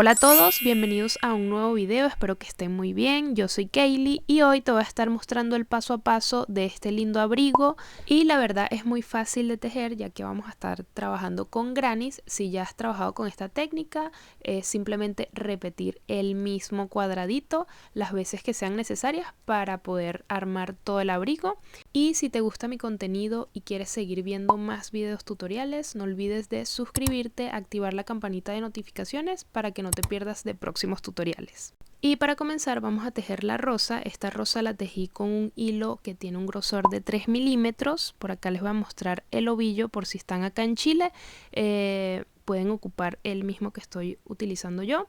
Hola a todos, bienvenidos a un nuevo video, espero que estén muy bien. Yo soy Kaylee y hoy te voy a estar mostrando el paso a paso de este lindo abrigo y la verdad es muy fácil de tejer ya que vamos a estar trabajando con grannies. Si ya has trabajado con esta técnica, es simplemente repetir el mismo cuadradito las veces que sean necesarias para poder armar todo el abrigo. Y si te gusta mi contenido y quieres seguir viendo más videos tutoriales, no olvides de suscribirte, activar la campanita de notificaciones para que no te pierdas de próximos tutoriales. Y para comenzar vamos a tejer la rosa. Esta rosa la tejí con un hilo que tiene un grosor de 3 milímetros. Por acá les voy a mostrar el ovillo por si están acá en Chile. Pueden ocupar el mismo que estoy utilizando yo.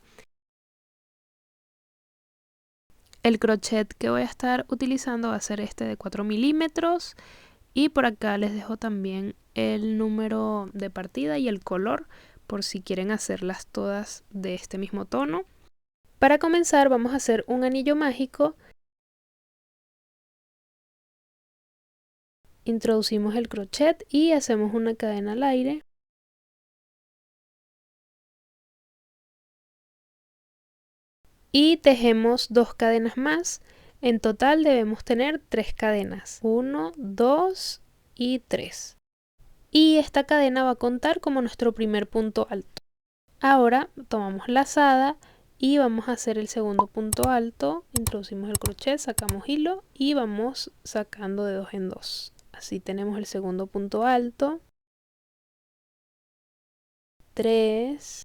El crochet que voy a estar utilizando va a ser este de 4 milímetros. Y por acá les dejo también el número de partida y el color por si quieren hacerlas todas de este mismo tono. Para comenzar vamos a hacer un anillo mágico. Introducimos el crochet y hacemos una cadena al aire. Y tejemos 2 cadenas más. En total debemos tener 3 cadenas. 1, 2 y 3. Y esta cadena va a contar como nuestro primer punto alto. Ahora tomamos lazada y vamos a hacer el segundo punto alto. Introducimos el crochet, sacamos hilo y vamos sacando de 2 en 2. Así tenemos el segundo punto alto. 3,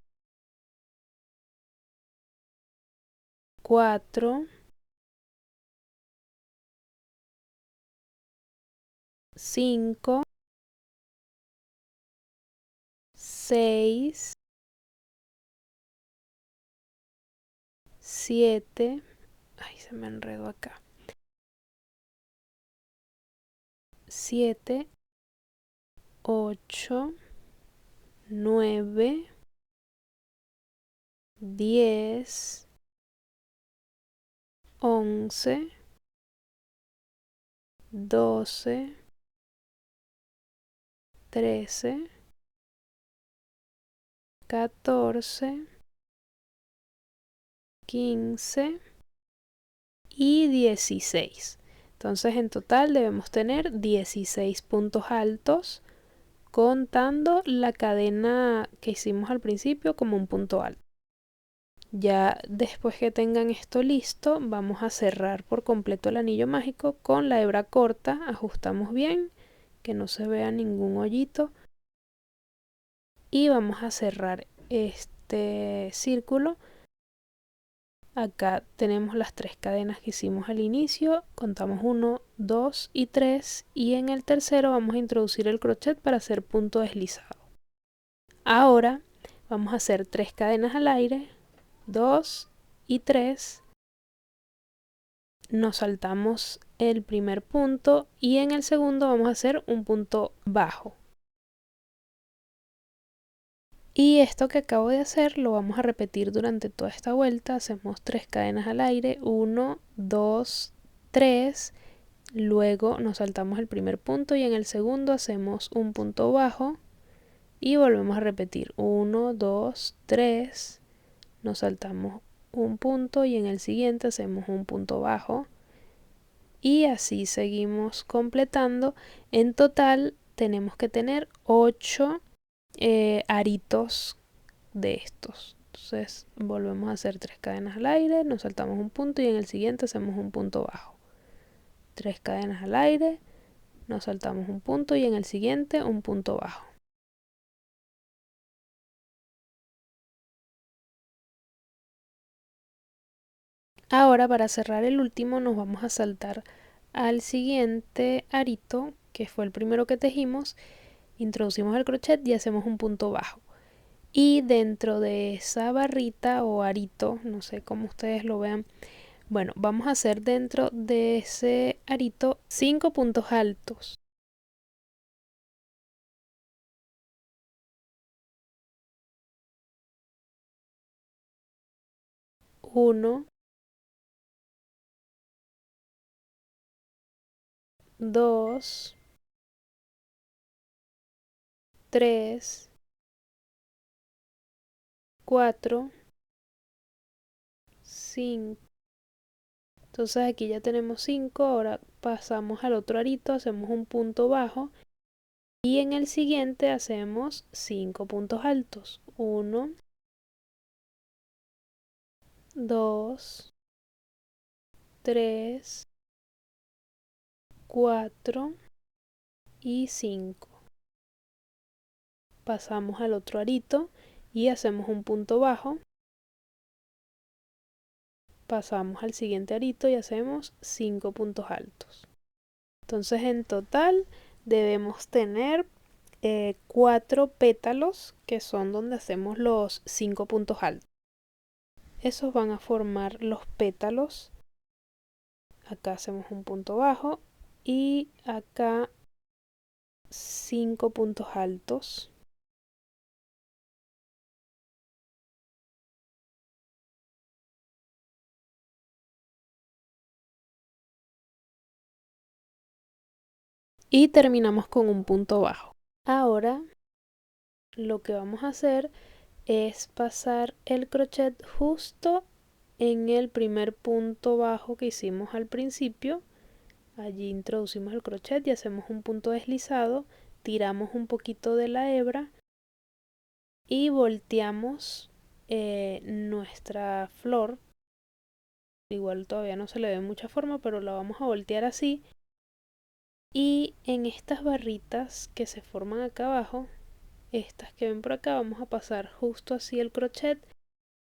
4, 5, 6, 7. Ay, se me enredó acá. 7, 8, 9, 10, 11, 12, 13, 14, 15 y 16. Entonces en total debemos tener 16 puntos altos, contando la cadena que hicimos al principio como un punto alto. Ya después que tengan esto listo, vamos a cerrar por completo el anillo mágico con la hebra corta. Ajustamos bien, que no se vea ningún hoyito. Y vamos a cerrar este círculo. Acá tenemos las 3 cadenas que hicimos al inicio. Contamos 1, 2 y 3. Y en el tercero vamos a introducir el crochet para hacer punto deslizado. Ahora vamos a hacer 3 cadenas al aire. 2 y 3. Nos saltamos el primer punto y en el segundo vamos a hacer un punto bajo. Y esto que acabo de hacer lo vamos a repetir durante toda esta vuelta. Hacemos 3 cadenas al aire, 1, 2, 3. Luego nos saltamos el primer punto y en el segundo hacemos un punto bajo y volvemos a repetir 1, 2, 3. Nos saltamos un punto y en el siguiente hacemos un punto bajo. Y así seguimos completando. En total tenemos que tener 8 aritos de estos. Entonces volvemos a hacer 3 cadenas al aire, nos saltamos un punto y en el siguiente hacemos un punto bajo. 3 cadenas al aire, nos saltamos un punto y en el siguiente un punto bajo. Ahora para cerrar el último nos vamos a saltar al siguiente arito, que fue el primero que tejimos. Introducimos el crochet y hacemos un punto bajo. Y dentro de esa barrita o arito, no sé cómo ustedes lo vean, bueno, vamos a hacer dentro de ese arito 5 puntos altos. 1, 2, 3, 4, 5. Entonces aquí ya tenemos 5, ahora pasamos al otro arito, hacemos un punto bajo y en el siguiente hacemos 5 puntos altos. 1, 2, 3, 4 y 5. Pasamos al otro arito y hacemos un punto bajo. Pasamos al siguiente arito y hacemos 5 puntos altos. Entonces en total debemos tener 4 pétalos, que son donde hacemos los 5 puntos altos. Esos van a formar los pétalos. Acá hacemos un punto bajo y acá 5 puntos altos. Y terminamos con un punto bajo. Ahora lo que vamos a hacer es pasar el crochet justo en el primer punto bajo que hicimos al principio. Allí introducimos el crochet y hacemos un punto deslizado, tiramos un poquito de la hebra y volteamos nuestra flor. Igual todavía no se le ve mucha forma, pero la vamos a voltear así. Y en estas barritas que se forman acá abajo, estas que ven por acá, vamos a pasar justo así el crochet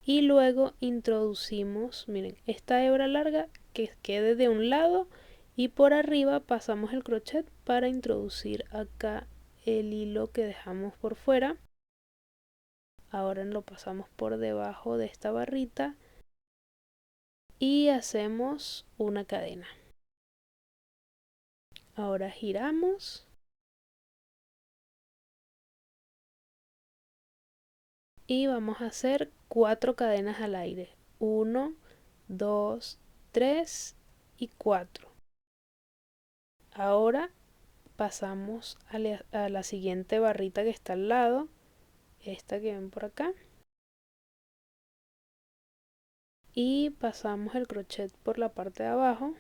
y luego introducimos, miren, esta hebra larga que quede de un lado y por arriba pasamos el crochet para introducir acá el hilo que dejamos por fuera. Ahora lo pasamos por debajo de esta barrita y hacemos una cadena. Ahora giramos y vamos a hacer 4 cadenas al aire. 1, 2, 3 y 4. Ahora pasamos a la siguiente barrita que está al lado, esta que ven por acá, y pasamos el crochet por la parte de abajo.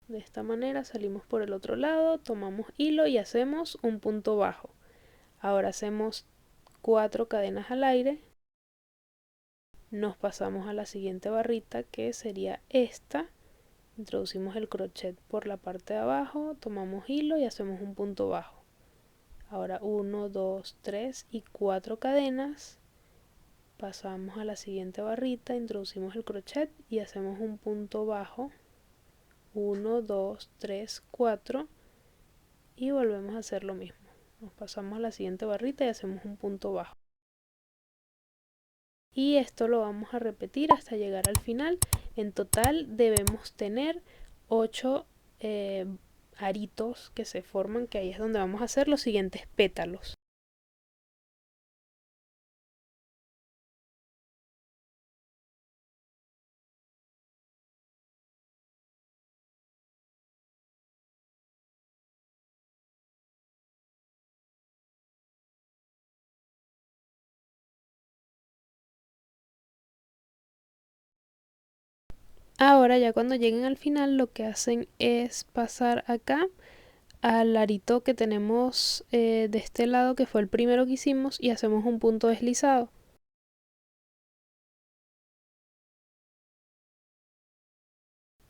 De esta manera salimos por el otro lado, tomamos hilo y hacemos un punto bajo. Ahora hacemos 4 cadenas al aire, nos pasamos a la siguiente barrita que sería esta, introducimos el crochet por la parte de abajo, tomamos hilo y hacemos un punto bajo. Ahora 1, 2, 3 y 4 cadenas, pasamos a la siguiente barrita, introducimos el crochet y hacemos un punto bajo. 1, 2, 3, 4 y volvemos a hacer lo mismo. Nos pasamos a la siguiente barrita y hacemos un punto bajo. Y esto lo vamos a repetir hasta llegar al final. En total debemos tener 8 aritos que se forman, que ahí es donde vamos a hacer los siguientes pétalos. Ahora ya cuando lleguen al final lo que hacen es pasar acá al arito que tenemos de este lado, que fue el primero que hicimos, y hacemos un punto deslizado.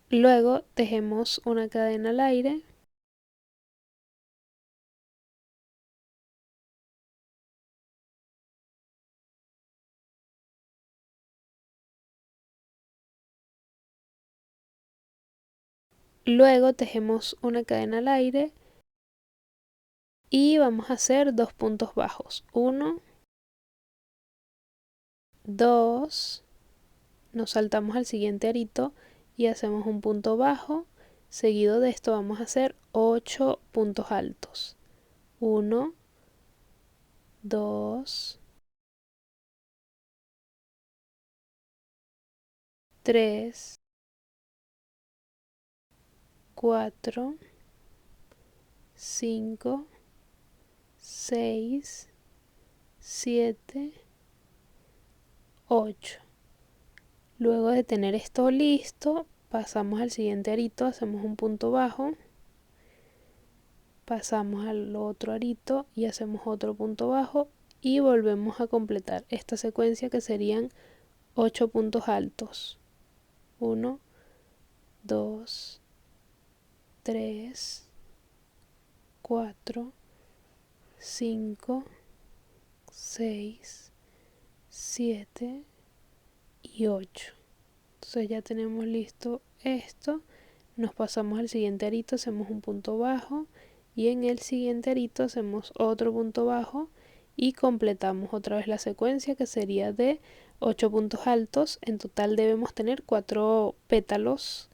Luego tejemos una cadena al aire. Luego tejemos una cadena al aire y vamos a hacer 2 puntos bajos. 1, 2, nos saltamos al siguiente arito y hacemos un punto bajo. Seguido de esto vamos a hacer 8 puntos altos. 1, 2, 3, 4, 5, 6, 7, 8. Luego de tener esto listo, pasamos al siguiente arito, hacemos un punto bajo, pasamos al otro arito y hacemos otro punto bajo y volvemos a completar esta secuencia que serían 8 puntos altos. 1, 2, 3, 4, 5, 6, 7 y 8. Entonces ya tenemos listo esto. Nos pasamos al siguiente arito, hacemos un punto bajo y en el siguiente arito hacemos otro punto bajo y completamos otra vez la secuencia que sería de 8 puntos altos. En total debemos tener 4 pétalos.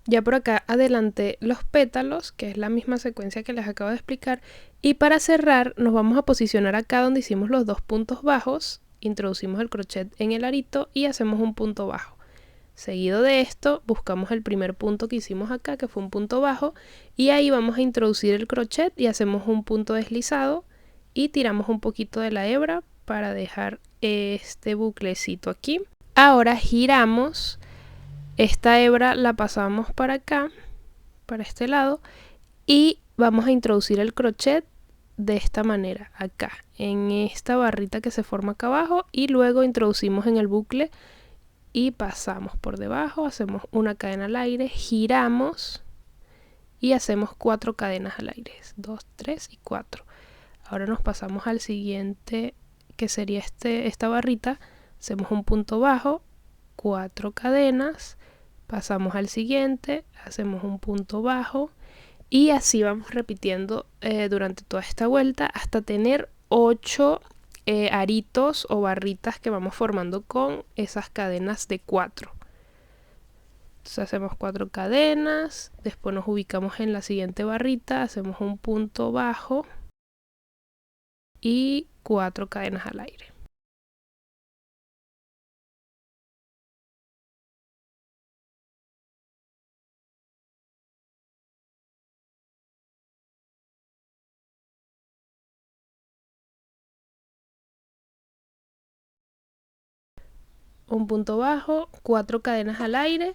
Ya por acá adelanté los pétalos, que es la misma secuencia que les acabo de explicar, y para cerrar nos vamos a posicionar acá donde hicimos los 2 puntos bajos, introducimos el crochet en el arito y hacemos un punto bajo. Seguido de esto buscamos el primer punto que hicimos acá, que fue un punto bajo, y ahí vamos a introducir el crochet y hacemos un punto deslizado y tiramos un poquito de la hebra para dejar este buclecito aquí. Ahora giramos esta hebra, la pasamos para acá, para este lado, y vamos a introducir el crochet de esta manera, acá, en esta barrita que se forma acá abajo, y luego introducimos en el bucle y pasamos por debajo, hacemos una cadena al aire, giramos y hacemos 4 cadenas al aire, 2, 3 y 4. Ahora nos pasamos al siguiente, que sería esta barrita, hacemos un punto bajo, 4 cadenas, pasamos al siguiente, hacemos un punto bajo y así vamos repitiendo durante toda esta vuelta hasta tener 8 aritos o barritas que vamos formando con esas cadenas de 4. Entonces hacemos 4 cadenas, después nos ubicamos en la siguiente barrita, hacemos un punto bajo y 4 cadenas al aire. Un punto bajo, 4 cadenas al aire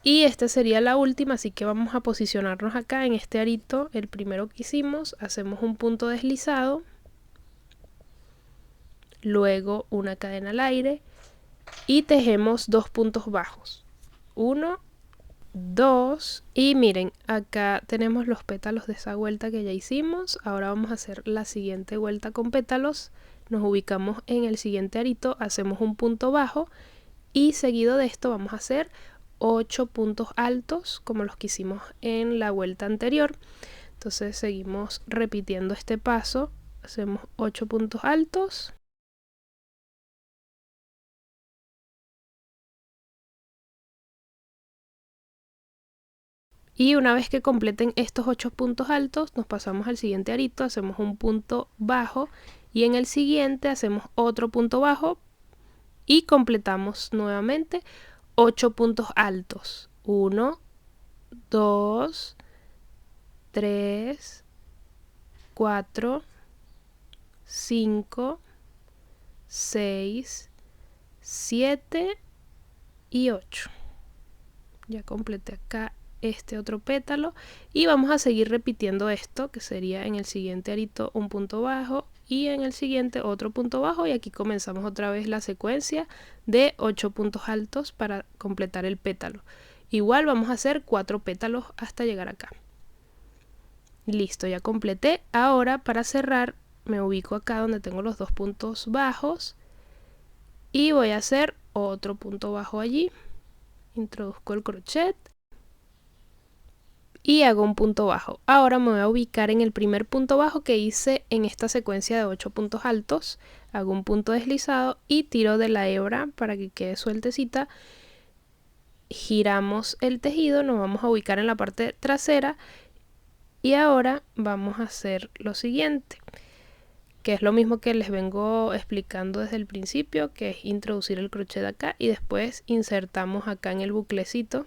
y esta sería la última, así que vamos a posicionarnos acá en este arito, el primero que hicimos, hacemos un punto deslizado, luego una cadena al aire y tejemos 2 puntos bajos, 1, 2 y miren, acá tenemos los pétalos de esa vuelta que ya hicimos. Ahora vamos a hacer la siguiente vuelta con pétalos, nos ubicamos en el siguiente arito, hacemos un punto bajo y seguido de esto vamos a hacer 8 puntos altos como los que hicimos en la vuelta anterior. Entonces seguimos repitiendo este paso, hacemos 8 puntos altos. Y una vez que completen estos 8 puntos altos, nos pasamos al siguiente arito, hacemos un punto bajo y en el siguiente hacemos otro punto bajo y completamos nuevamente 8 puntos altos. 1, 2, 3, 4, 5, 6, 7 y 8. Ya completé acá este otro pétalo y vamos a seguir repitiendo esto, que sería en el siguiente arito un punto bajo y en el siguiente otro punto bajo, y aquí comenzamos otra vez la secuencia de 8 puntos altos para completar el pétalo. Igual vamos a hacer 4 pétalos hasta llegar acá. Listo, ya completé. Ahora para cerrar me ubico acá donde tengo los 2 puntos bajos y voy a hacer otro punto bajo allí, introduzco el crochet y hago un punto bajo. Ahora me voy a ubicar en el primer punto bajo que hice en esta secuencia de 8 puntos altos, hago un punto deslizado y tiro de la hebra para que quede sueltecita, giramos el tejido, nos vamos a ubicar en la parte trasera y ahora vamos a hacer lo siguiente, que es lo mismo que les vengo explicando desde el principio, que es introducir el crochet acá y después insertamos acá en el buclecito.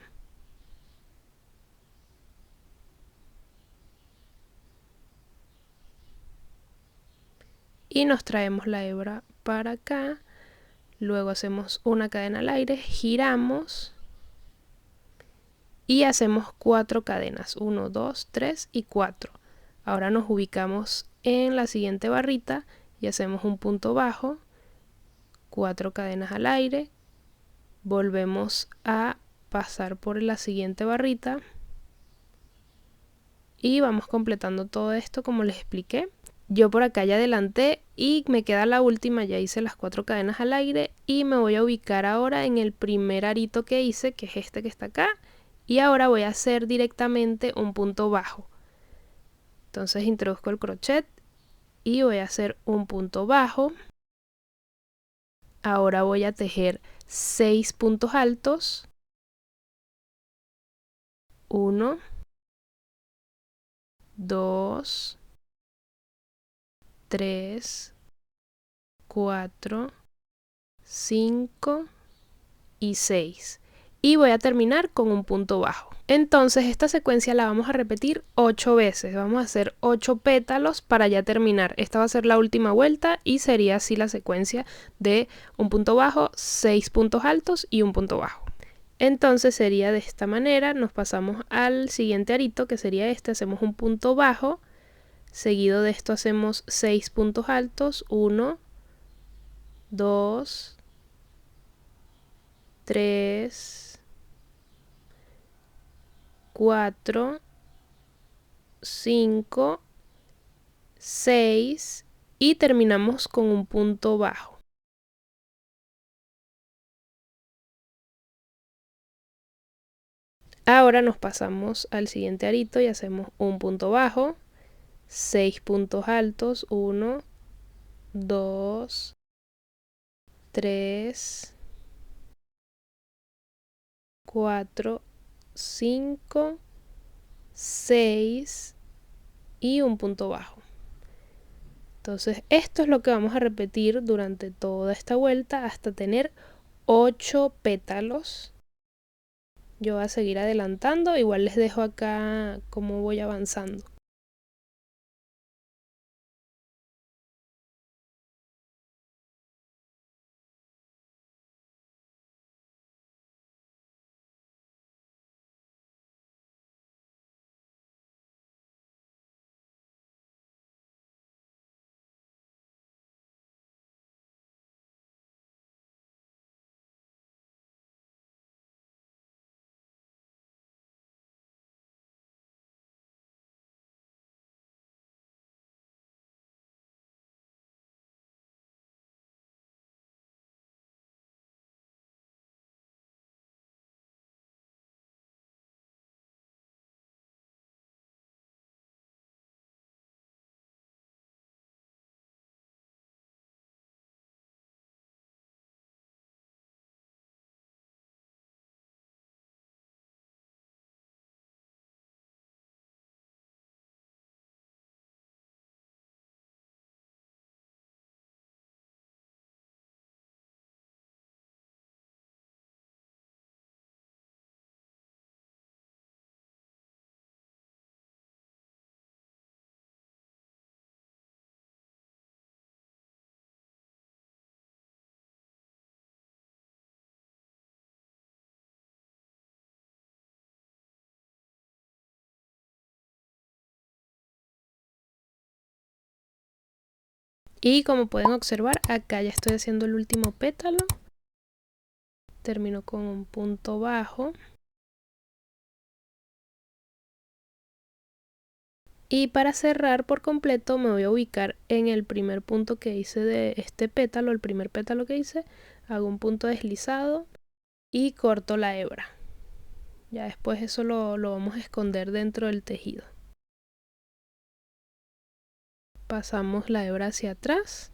Y nos traemos la hebra para acá, luego hacemos una cadena al aire, giramos y hacemos 4 cadenas, 1, 2, 3 y 4. Ahora nos ubicamos en la siguiente barrita y hacemos un punto bajo, 4 cadenas al aire, volvemos a pasar por la siguiente barrita y vamos completando todo esto como les expliqué. Yo por acá ya adelanté y me queda la última, ya hice las 4 cadenas al aire y me voy a ubicar ahora en el primer arito que hice, que es este que está acá, y ahora voy a hacer directamente un punto bajo. Entonces introduzco el crochet y voy a hacer un punto bajo. Ahora voy a tejer 6 puntos altos, 1, 2, 3, 4, 5 y 6. Y voy a terminar con un punto bajo. Entonces esta secuencia la vamos a repetir 8 veces. Vamos a hacer 8 pétalos para ya terminar. Esta va a ser la última vuelta y sería así la secuencia de un punto bajo, 6 puntos altos y un punto bajo. Entonces sería de esta manera. Nos pasamos al siguiente arito, que sería este. Hacemos un punto bajo. Seguido de esto hacemos 6 puntos altos. 1, 2, 3, 4, 5, 6 y terminamos con un punto bajo. Ahora nos pasamos al siguiente arito y hacemos un punto bajo, 6 puntos altos, 1, 2, 3, 4, 5, 6 y un punto bajo. Entonces esto es lo que vamos a repetir durante toda esta vuelta hasta tener 8 pétalos. Yo voy a seguir adelantando, igual les dejo acá cómo voy avanzando. Y como pueden observar, acá ya estoy haciendo el último pétalo. Termino con un punto bajo. Y para cerrar por completo me voy a ubicar en el primer punto que hice de este pétalo, el primer pétalo que hice. Hago un punto deslizado y corto la hebra. Ya después eso lo vamos a esconder dentro del tejido. Pasamos la hebra hacia atrás.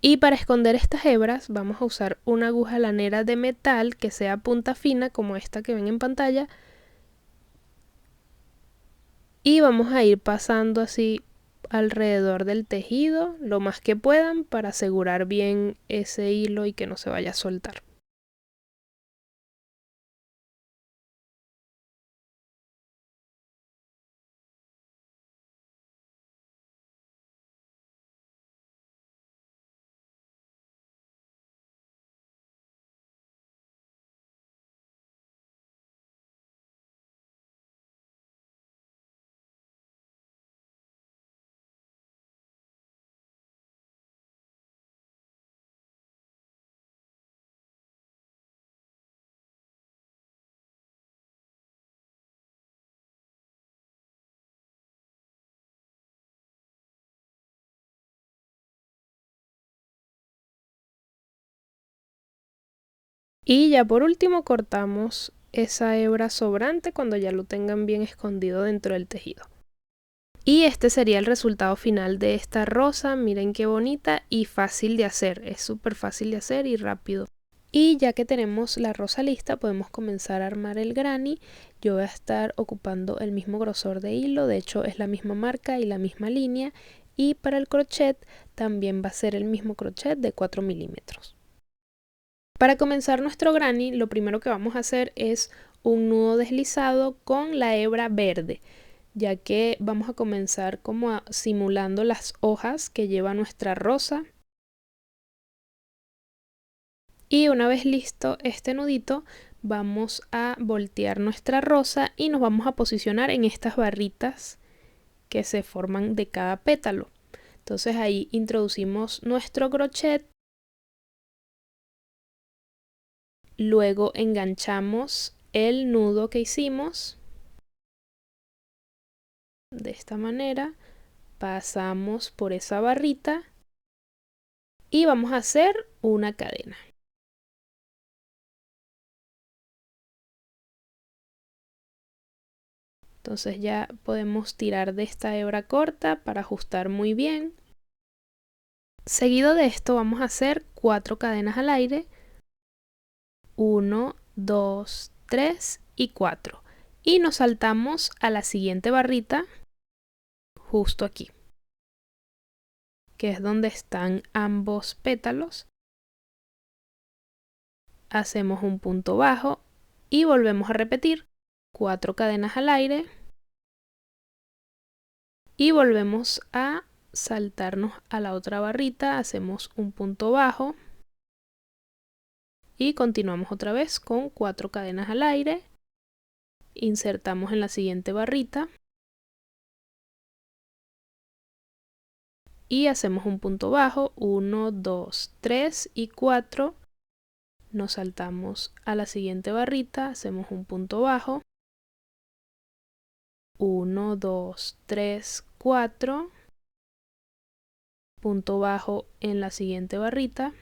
Y para esconder estas hebras vamos a usar una aguja lanera de metal que sea punta fina como esta que ven en pantalla. Y vamos a ir pasando así alrededor del tejido lo más que puedan para asegurar bien ese hilo y que no se vaya a soltar. Y ya por último cortamos esa hebra sobrante cuando ya lo tengan bien escondido dentro del tejido. Y este sería el resultado final de esta rosa. Miren qué bonita y fácil de hacer. Es súper fácil de hacer y rápido. Y ya que tenemos la rosa lista, podemos comenzar a armar el granny. Yo voy a estar ocupando el mismo grosor de hilo, de hecho es la misma marca y la misma línea. Y para el crochet también va a ser el mismo crochet de 4 milímetros. Para comenzar nuestro granny, lo primero que vamos a hacer es un nudo deslizado con la hebra verde, ya que vamos a comenzar como simulando las hojas que lleva nuestra rosa. Y una vez listo este nudito, vamos a voltear nuestra rosa y nos vamos a posicionar en estas barritas que se forman de cada pétalo. Entonces ahí introducimos nuestro crochet, luego enganchamos el nudo que hicimos de esta manera, pasamos por esa barrita y vamos a hacer una cadena. Entonces ya podemos tirar de esta hebra corta para ajustar muy bien. Seguido de esto vamos a hacer 4 cadenas al aire. 1, 2, 3 y 4. Y nos saltamos a la siguiente barrita, justo aquí, que es donde están ambos pétalos. Hacemos un punto bajo y volvemos a repetir 4 cadenas al aire. Y volvemos a saltarnos a la otra barrita, hacemos un punto bajo. Y continuamos otra vez con 4 cadenas al aire. Insertamos en la siguiente barrita. Y hacemos un punto bajo, 1, 2, 3 y 4. Nos saltamos a la siguiente barrita, hacemos un punto bajo. 1, 2, 3, 4. Punto bajo en la siguiente barrita.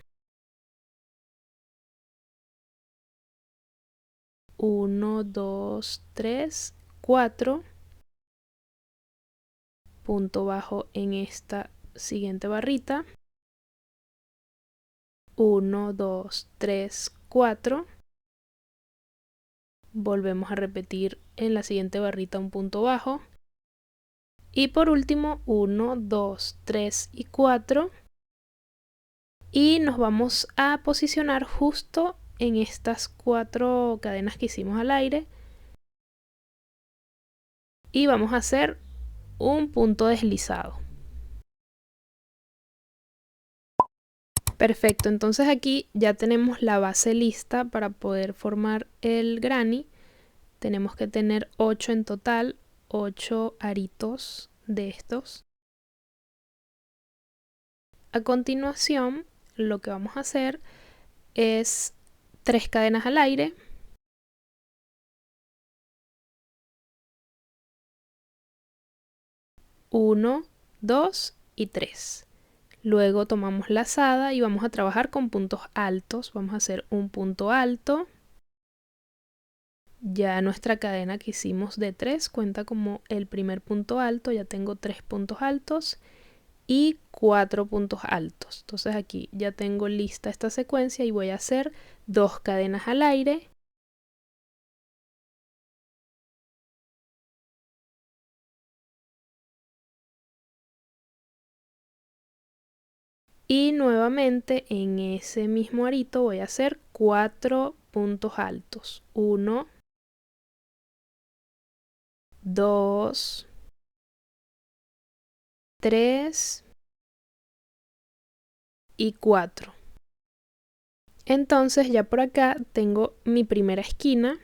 1, 2, 3, 4. Punto bajo en esta siguiente barrita. 1, 2, 3, 4. Volvemos a repetir en la siguiente barrita un punto bajo. Y por último 1, 2, 3 y 4. Y nos vamos a posicionar justo en estas 4 cadenas que hicimos al aire. Y vamos a hacer un punto deslizado. Perfecto, entonces aquí ya tenemos la base lista para poder formar el granny. Tenemos que tener 8 en total, 8 aritos de estos. A continuación, lo que vamos a hacer es 3 cadenas al aire. 1, 2 y 3. Luego tomamos lazada y vamos a trabajar con puntos altos. Vamos a hacer un punto alto. Ya nuestra cadena que hicimos de 3 cuenta como el primer punto alto. Ya tengo 3 puntos altos y 4 puntos altos. Entonces aquí ya tengo lista esta secuencia y voy a hacer 2 cadenas al aire. Y nuevamente en ese mismo arito voy a hacer 4 puntos altos. 1, 2, 3 y 4. Entonces ya por acá tengo mi primera esquina.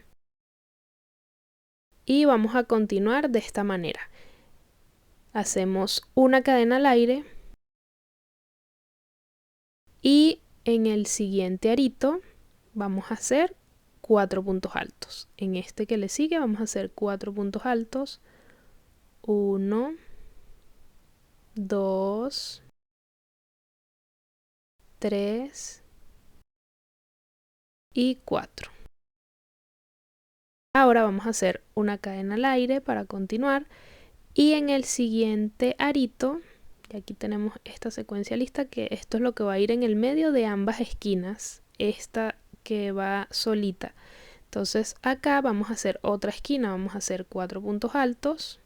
Y vamos a continuar de esta manera. Hacemos una cadena al aire. Y en el siguiente arito vamos a hacer 4 puntos altos. En este que le sigue vamos a hacer 4 puntos altos. 1, 2, 3 y 4. Ahora vamos a hacer una cadena al aire para continuar, y en el siguiente arito, y aquí tenemos esta secuencia lista, que esto es lo que va a ir en el medio de ambas esquinas, esta que va solita. Entonces acá vamos a hacer otra esquina, vamos a hacer 4 puntos altos,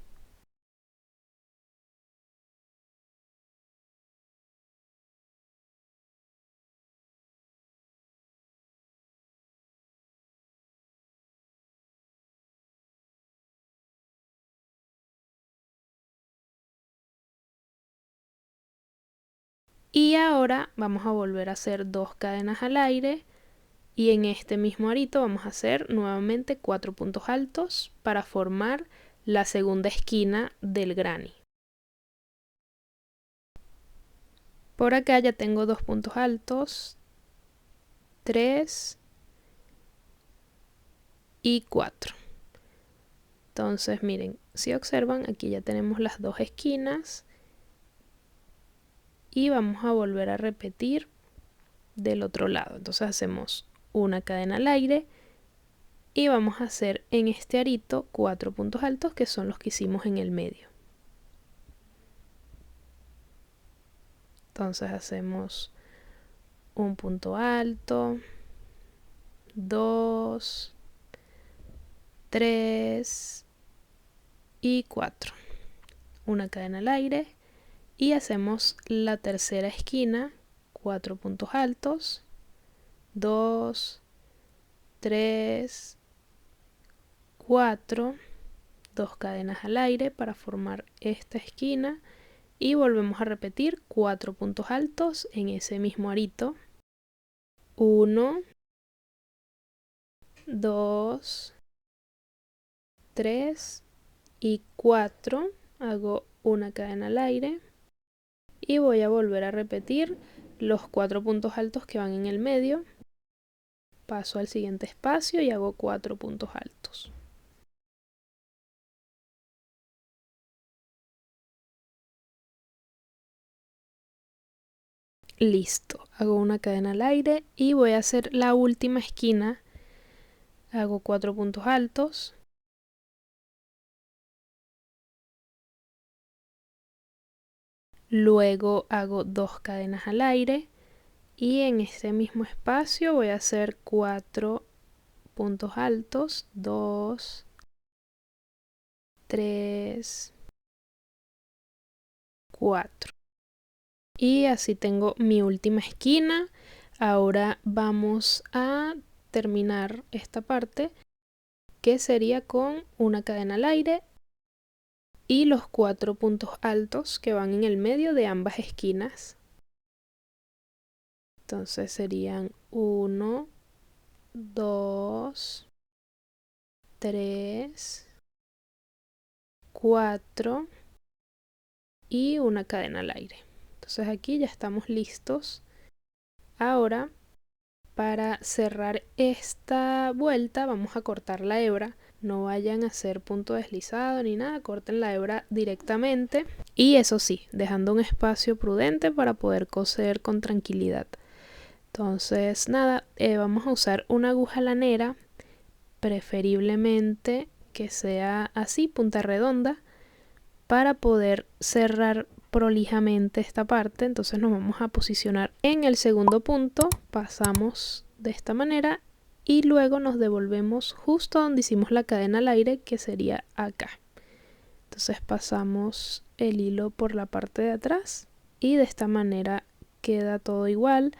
y ahora vamos a volver a hacer 2 cadenas al aire, y en este mismo arito vamos a hacer nuevamente 4 puntos altos para formar la segunda esquina del granny. Por acá ya tengo 2 puntos altos, 3 y 4. Entonces miren, si observan, aquí ya tenemos las 2 esquinas, y vamos a volver a repetir del otro lado. Entonces hacemos una cadena al aire y vamos a hacer en este arito 4 puntos altos, que son los que hicimos en el medio. Entonces hacemos un punto alto, 2, 3 y 4. Una cadena al aire y hacemos la tercera esquina, 4 puntos altos, 2, 3, 4, 2 cadenas al aire para formar esta esquina, y volvemos a repetir 4 puntos altos en ese mismo arito. 1, 2, 3 y 4. Hago una cadena al aire y voy a volver a repetir los 4 puntos altos que van en el medio. Paso al siguiente espacio y hago 4 puntos altos. Listo, hago una cadena al aire y voy a hacer la última esquina. Hago 4 puntos altos, luego hago 2 cadenas al aire y en este mismo espacio voy a hacer 4 puntos altos, 2, 3, 4. Y así tengo mi última esquina. Ahora vamos a terminar esta parte, que sería con una cadena al aire y los 4 puntos altos que van en el medio de ambas esquinas. Entonces serían 1, 2, 3, 4 y una cadena al aire. Entonces aquí ya estamos listos. Ahora, para cerrar esta vuelta vamos a cortar la hebra. No vayan a hacer punto deslizado ni nada, corten la hebra directamente, y eso sí, dejando un espacio prudente para poder coser con tranquilidad. Entonces nada, vamos a usar una aguja lanera, preferiblemente que sea así, punta redonda, para poder cerrar prolijamente esta parte. Entonces nos vamos a posicionar en el segundo punto, pasamos de esta manera y luego nos devolvemos justo donde hicimos la cadena al aire, que sería acá. Entonces pasamos el hilo por la parte de atrás y de esta manera queda todo igual.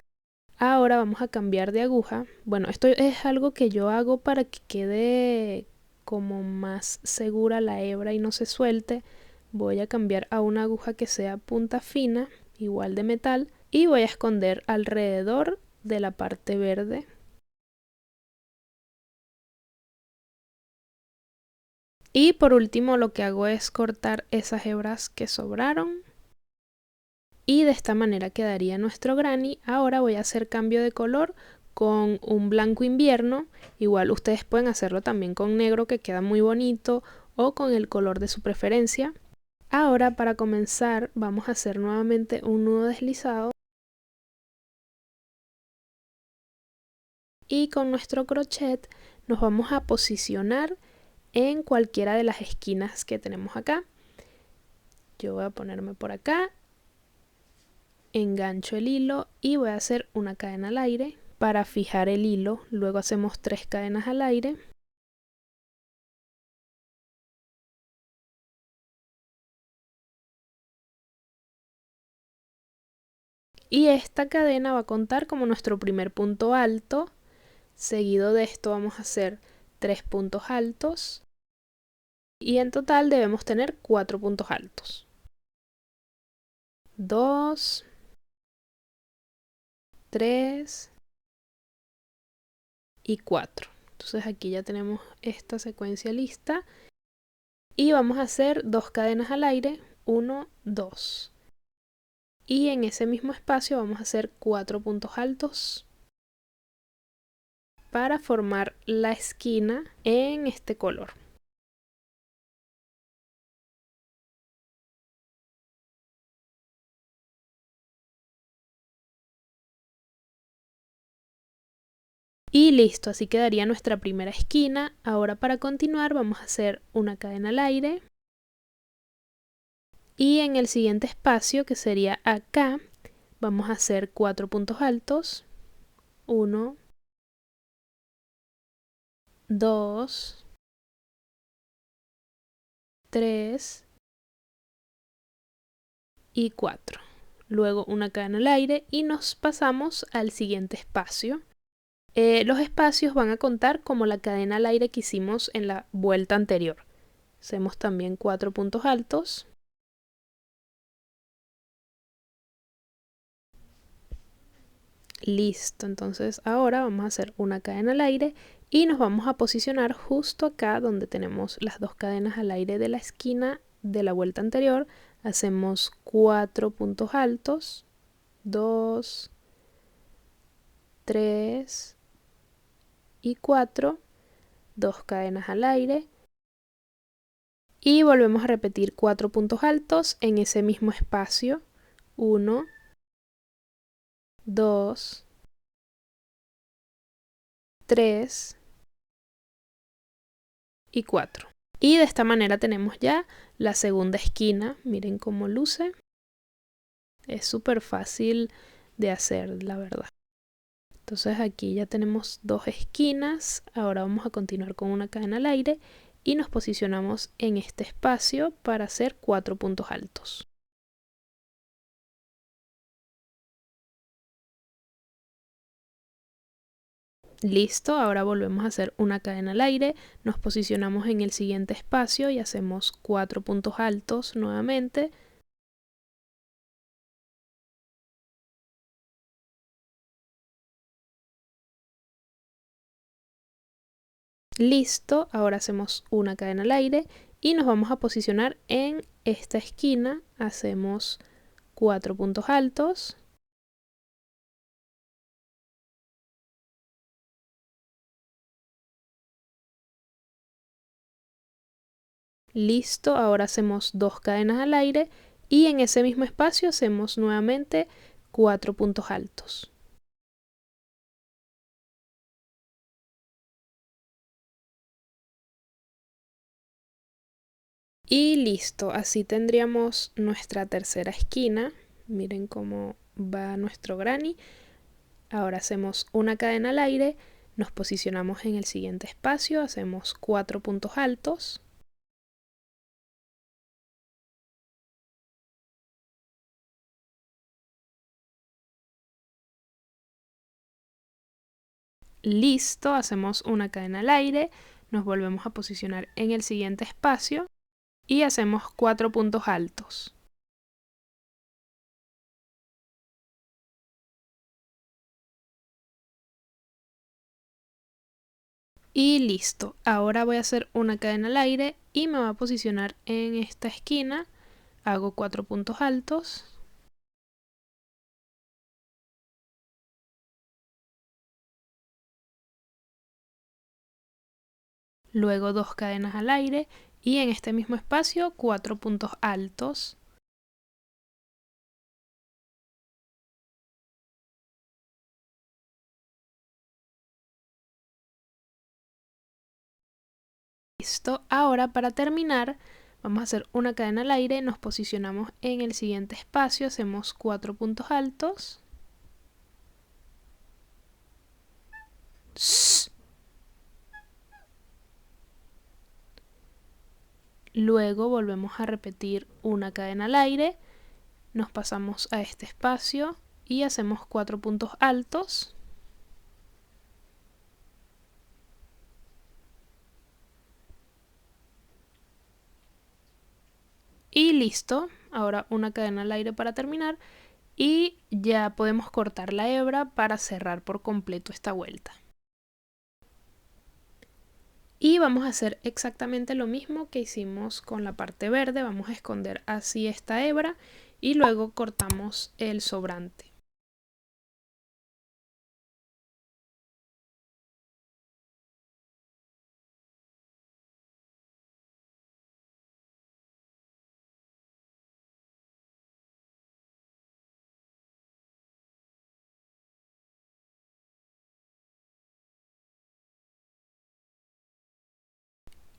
Ahora vamos a cambiar de aguja. Bueno, esto es algo que yo hago para que quede como más segura la hebra y no se suelte. Voy a cambiar a una aguja que sea punta fina, igual de metal, y voy a esconder alrededor de la parte verde. Y por último lo que hago es cortar esas hebras que sobraron. Y de esta manera quedaría nuestro granny. Ahora voy a hacer cambio de color con un blanco invierno. Igual ustedes pueden hacerlo también con negro, que queda muy bonito, o con el color de su preferencia. Ahora, para comenzar, vamos a hacer nuevamente un nudo deslizado y con nuestro crochet nos vamos a posicionar en cualquiera de las esquinas que tenemos acá. Yo voy a ponerme por acá, engancho el hilo y voy a hacer una cadena al aire para fijar el hilo. Luego hacemos 3 cadenas al aire. Y esta cadena va a contar como nuestro primer punto alto. Seguido de esto vamos a hacer 3 puntos altos. Y en total debemos tener 4 puntos altos. 2, 3 y 4. Entonces aquí ya tenemos esta secuencia lista. Y vamos a hacer 2 cadenas al aire. 1, 2. Y en ese mismo espacio vamos a hacer 4 puntos altos para formar la esquina en este color. Y listo, así quedaría nuestra primera esquina. Ahora para continuar vamos a hacer una cadena al aire. Y en el siguiente espacio, que sería acá, vamos a hacer 4 puntos altos. 1, 2, 3 y 4. Luego una cadena al aire y nos pasamos al siguiente espacio. Los espacios van a contar como la cadena al aire que hicimos en la vuelta anterior. Hacemos también 4 puntos altos. Listo, entonces ahora vamos a hacer una cadena al aire y nos vamos a posicionar justo acá donde tenemos las 2 cadenas al aire de la esquina de la vuelta anterior. Hacemos 4 puntos altos. 2, 3 y 4. 2 cadenas al aire. Y volvemos a repetir 4 puntos altos en ese mismo espacio. 1, 2, 3 y 4. Y de esta manera tenemos ya la segunda esquina. Miren cómo luce. Es súper fácil de hacer, la verdad. Entonces aquí ya tenemos 2 esquinas. Ahora vamos a continuar con una cadena al aire y nos posicionamos en este espacio para hacer 4 puntos altos. Listo, ahora volvemos a hacer una cadena al aire, nos posicionamos en el siguiente espacio y hacemos 4 puntos altos nuevamente. Listo, ahora hacemos una cadena al aire y nos vamos a posicionar en esta esquina, hacemos 4 puntos altos. Listo, ahora hacemos 2 cadenas al aire y en ese mismo espacio hacemos nuevamente 4 puntos altos. Y listo, así tendríamos nuestra tercera esquina. Miren cómo va nuestro granny. Ahora hacemos una cadena al aire, nos posicionamos en el siguiente espacio, hacemos 4 puntos altos. Listo, hacemos una cadena al aire, nos volvemos a posicionar en el siguiente espacio y hacemos 4 puntos altos. Y listo, ahora voy a hacer una cadena al aire y me voy a posicionar en esta esquina, hago 4 puntos altos. Luego 2 cadenas al aire y en este mismo espacio 4 puntos altos. Listo, ahora para terminar vamos a hacer una cadena al aire, nos posicionamos en el siguiente espacio, hacemos 4 puntos altos. Luego volvemos a repetir una cadena al aire, nos pasamos a este espacio y hacemos 4 puntos altos. Y listo, ahora una cadena al aire para terminar y ya podemos cortar la hebra para cerrar por completo esta vuelta. Y vamos a hacer exactamente lo mismo que hicimos con la parte verde, vamos a esconder así esta hebra y luego cortamos el sobrante.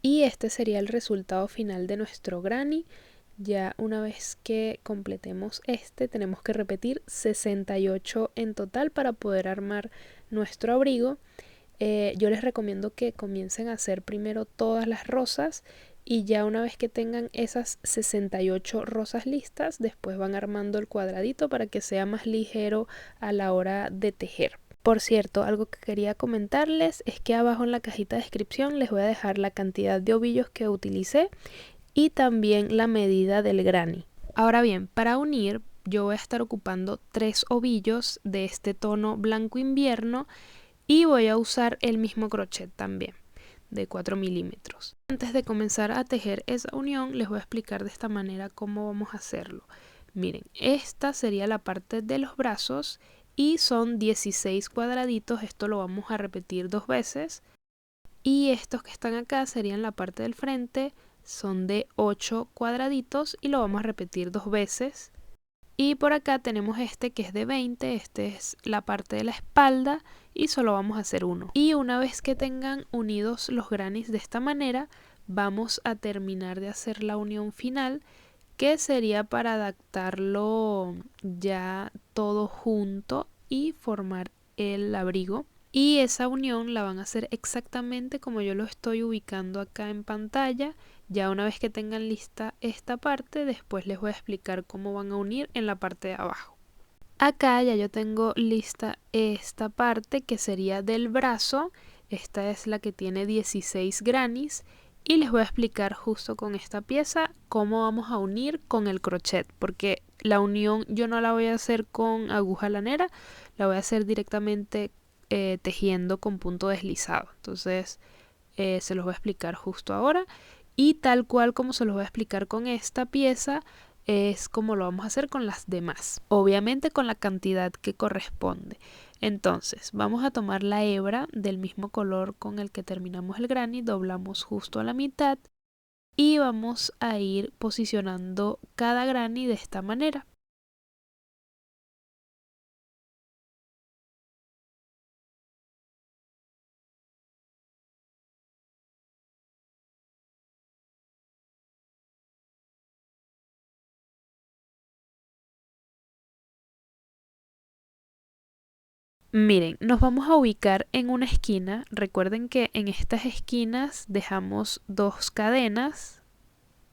Y este sería el resultado final de nuestro granny. Ya una vez que completemos este, tenemos que repetir 68 en total para poder armar nuestro abrigo. Yo les recomiendo que comiencen a hacer primero todas las rosas y ya una vez que tengan esas 68 rosas listas, después van armando el cuadradito para que sea más ligero a la hora de tejer. Por cierto, algo que quería comentarles es que abajo en la cajita de descripción les voy a dejar la cantidad de ovillos que utilicé y también la medida del granny. Ahora bien, para unir yo voy a estar ocupando 3 ovillos de este tono blanco invierno y voy a usar el mismo crochet también de 4 milímetros. Antes de comenzar a tejer esa unión les voy a explicar de esta manera cómo vamos a hacerlo. Miren, esta sería la parte de los brazos y son 16 cuadraditos, esto lo vamos a repetir 2 veces. Y estos que están acá serían la parte del frente, son de 8 cuadraditos y lo vamos a repetir 2 veces. Y por acá tenemos este que es de 20, este es la parte de la espalda y solo vamos a hacer uno. Y una vez que tengan unidos los grannies de esta manera, vamos a terminar de hacer la unión final, que sería para adaptarlo ya todo junto y formar el abrigo. Y esa unión la van a hacer exactamente como yo lo estoy ubicando acá en pantalla. Ya una vez que tengan lista esta parte, después les voy a explicar cómo van a unir en la parte de abajo. Acá ya yo tengo lista esta parte que sería del brazo. Esta es la que tiene 16 grannies. Y les voy a explicar justo con esta pieza cómo vamos a unir con el crochet. Porque la unión yo no la voy a hacer con aguja lanera, la voy a hacer directamente tejiendo con punto deslizado. Entonces se los voy a explicar justo ahora y tal cual como se los voy a explicar con esta pieza es como lo vamos a hacer con las demás, obviamente con la cantidad que corresponde. Entonces vamos a tomar la hebra del mismo color con el que terminamos el granny, doblamos justo a la mitad y vamos a ir posicionando cada granny de esta manera. Miren, nos vamos a ubicar en una esquina. Recuerden que en estas esquinas dejamos 2 cadenas,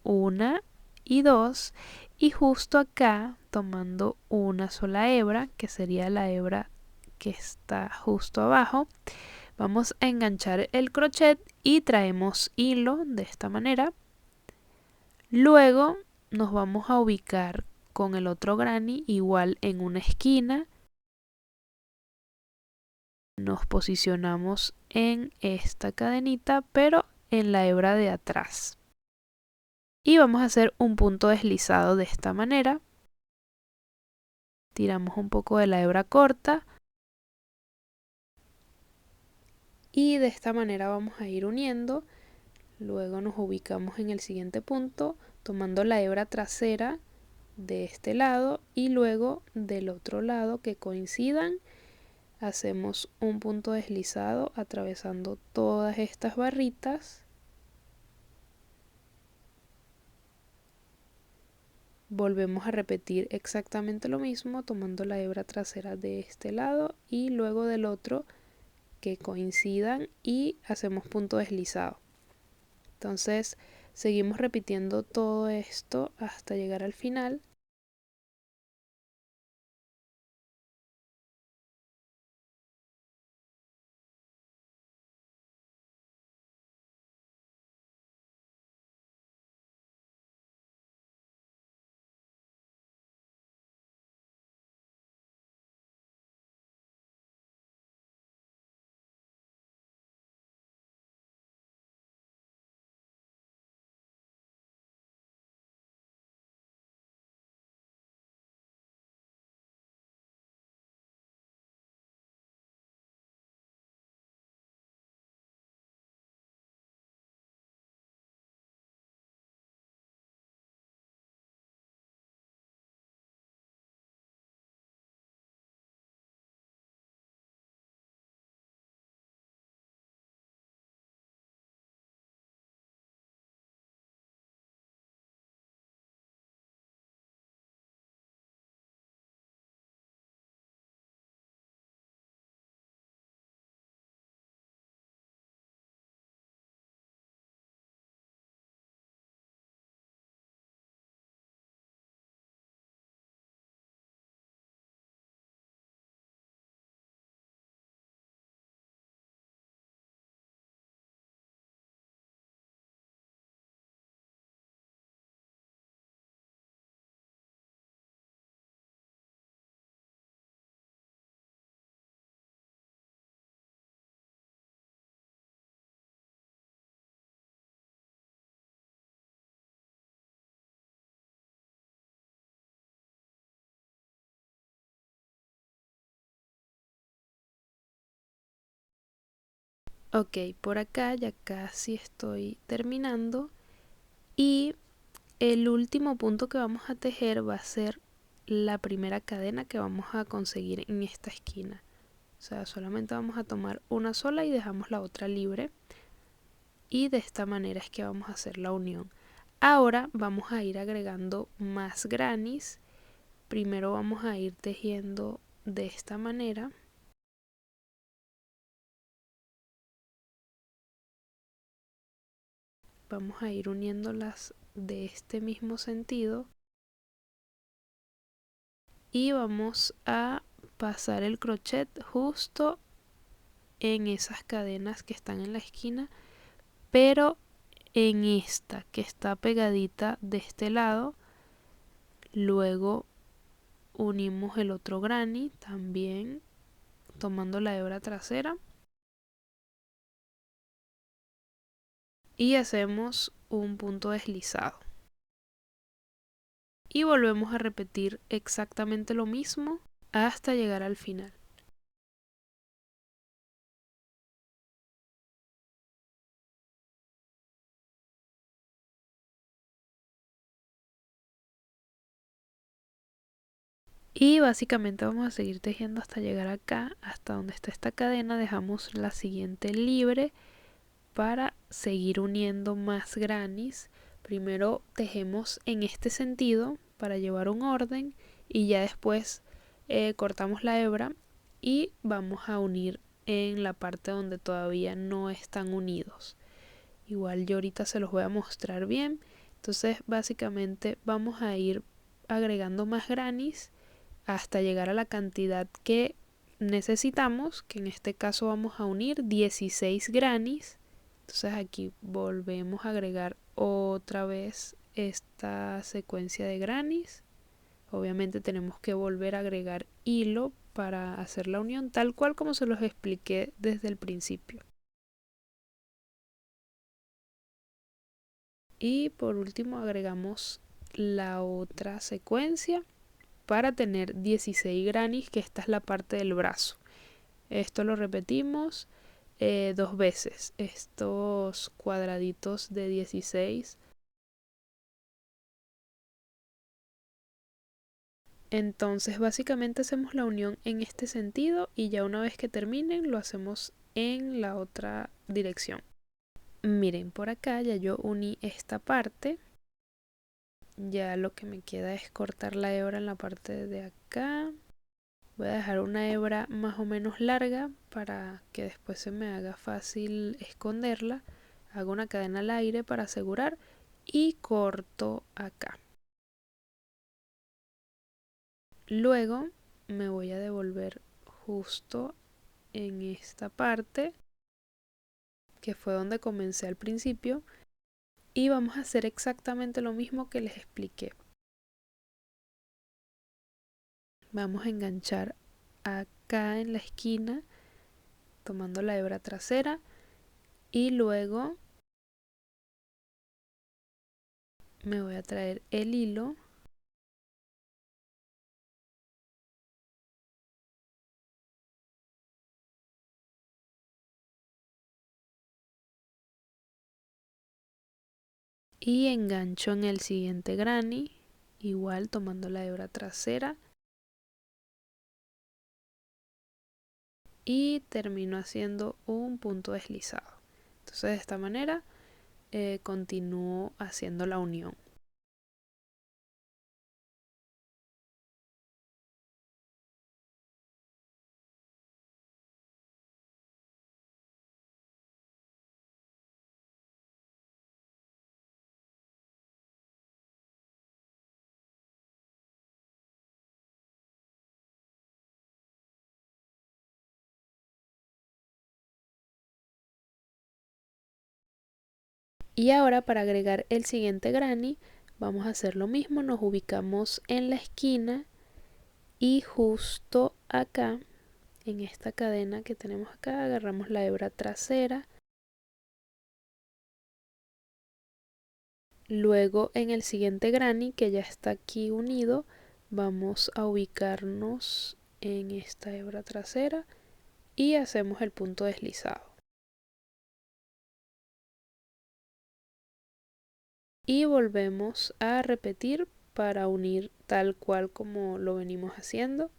1 y 2, y justo acá, tomando una sola hebra, que sería la hebra que está justo abajo, vamos a enganchar el crochet y traemos hilo de esta manera. Luego nos vamos a ubicar con el otro granny igual en una esquina. Nos posicionamos en esta cadenita, pero en la hebra de atrás. Y vamos a hacer un punto deslizado de esta manera. Tiramos un poco de la hebra corta. Y de esta manera vamos a ir uniendo. Luego nos ubicamos en el siguiente punto, tomando la hebra trasera de este lado y luego del otro lado que coincidan. Hacemos un punto deslizado atravesando todas estas barritas Volvemos a repetir exactamente lo mismo tomando la hebra trasera de este lado y luego del otro, que coincidan, y hacemos punto deslizado. Entonces seguimos repitiendo todo esto hasta llegar al final. Ok, por acá ya casi estoy terminando y el último punto que vamos a tejer va a ser la primera cadena que vamos a conseguir en esta esquina. O sea, solamente vamos a tomar una sola y dejamos la otra libre. Y de esta manera es que vamos a hacer la unión. Ahora vamos a ir agregando más grannies. Primero vamos a ir tejiendo de esta manera. Vamos a ir uniéndolas de este mismo sentido. Y vamos a pasar el crochet justo en esas cadenas que están en la esquina, pero en esta que está pegadita de este lado. Luego unimos el otro granny también tomando la hebra trasera y hacemos un punto deslizado y volvemos a repetir exactamente lo mismo hasta llegar al final. Y básicamente vamos a seguir tejiendo hasta llegar acá, hasta donde está esta cadena. Dejamos la siguiente libre para seguir uniendo más grannies. Primero tejemos en este sentido para llevar un orden y ya después cortamos la hebra y vamos a unir en la parte donde todavía no están unidos. Igual yo ahorita se los voy a mostrar bien. Entonces básicamente vamos a ir agregando más grannies hasta llegar a la cantidad que necesitamos, que en este caso vamos a unir 16 grannies. Entonces aquí volvemos a agregar otra vez esta secuencia de grannies. Obviamente tenemos que volver a agregar hilo para hacer la unión, tal cual como se los expliqué desde el principio. Y por último agregamos la otra secuencia para tener 16 grannies, que esta es la parte del brazo. Esto lo repetimos dos veces, estos cuadraditos de 16. Entonces básicamente hacemos la unión en este sentido y ya una vez que terminen lo hacemos en la otra dirección. Miren, por acá ya yo uní esta parte. Ya lo que me queda es cortar la hebra en la parte de acá. Voy a dejar una hebra más o menos larga para que después se me haga fácil esconderla. Hago una cadena al aire para asegurar y corto acá. Luego me voy a devolver justo en esta parte que fue donde comencé al principio y vamos a hacer exactamente lo mismo que les expliqué. Vamos a enganchar acá en la esquina tomando la hebra trasera y luego me voy a traer el hilo y engancho en el siguiente granny, igual tomando la hebra trasera y termino haciendo un punto deslizado. Entonces de esta manera continúo haciendo la unión. Y ahora para agregar el siguiente granny vamos a hacer lo mismo, nos ubicamos en la esquina y justo acá en esta cadena que tenemos acá agarramos la hebra trasera. Luego en el siguiente granny que ya está aquí unido vamos a ubicarnos en esta hebra trasera y hacemos el punto deslizado. Y volvemos a repetir para unir tal cual como lo venimos haciendo.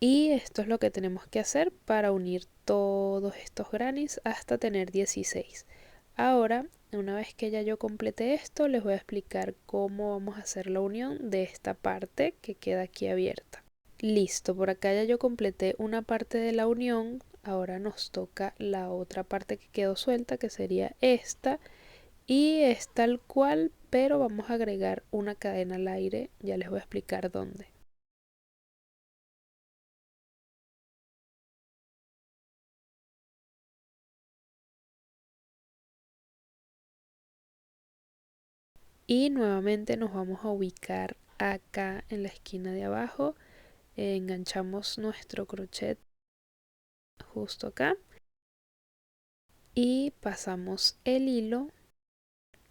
Y esto es lo que tenemos que hacer para unir todos estos grannies hasta tener 16. Ahora, una vez que ya yo complete esto, les voy a explicar cómo vamos a hacer la unión de esta parte que queda aquí abierta. Listo, por acá ya yo completé una parte de la unión. Ahora nos toca la otra parte que quedó suelta, que sería esta. Y es tal cual, pero vamos a agregar una cadena al aire. Ya les voy a explicar dónde. Y nuevamente nos vamos a ubicar acá en la esquina de abajo. Enganchamos nuestro crochet justo acá y pasamos el hilo.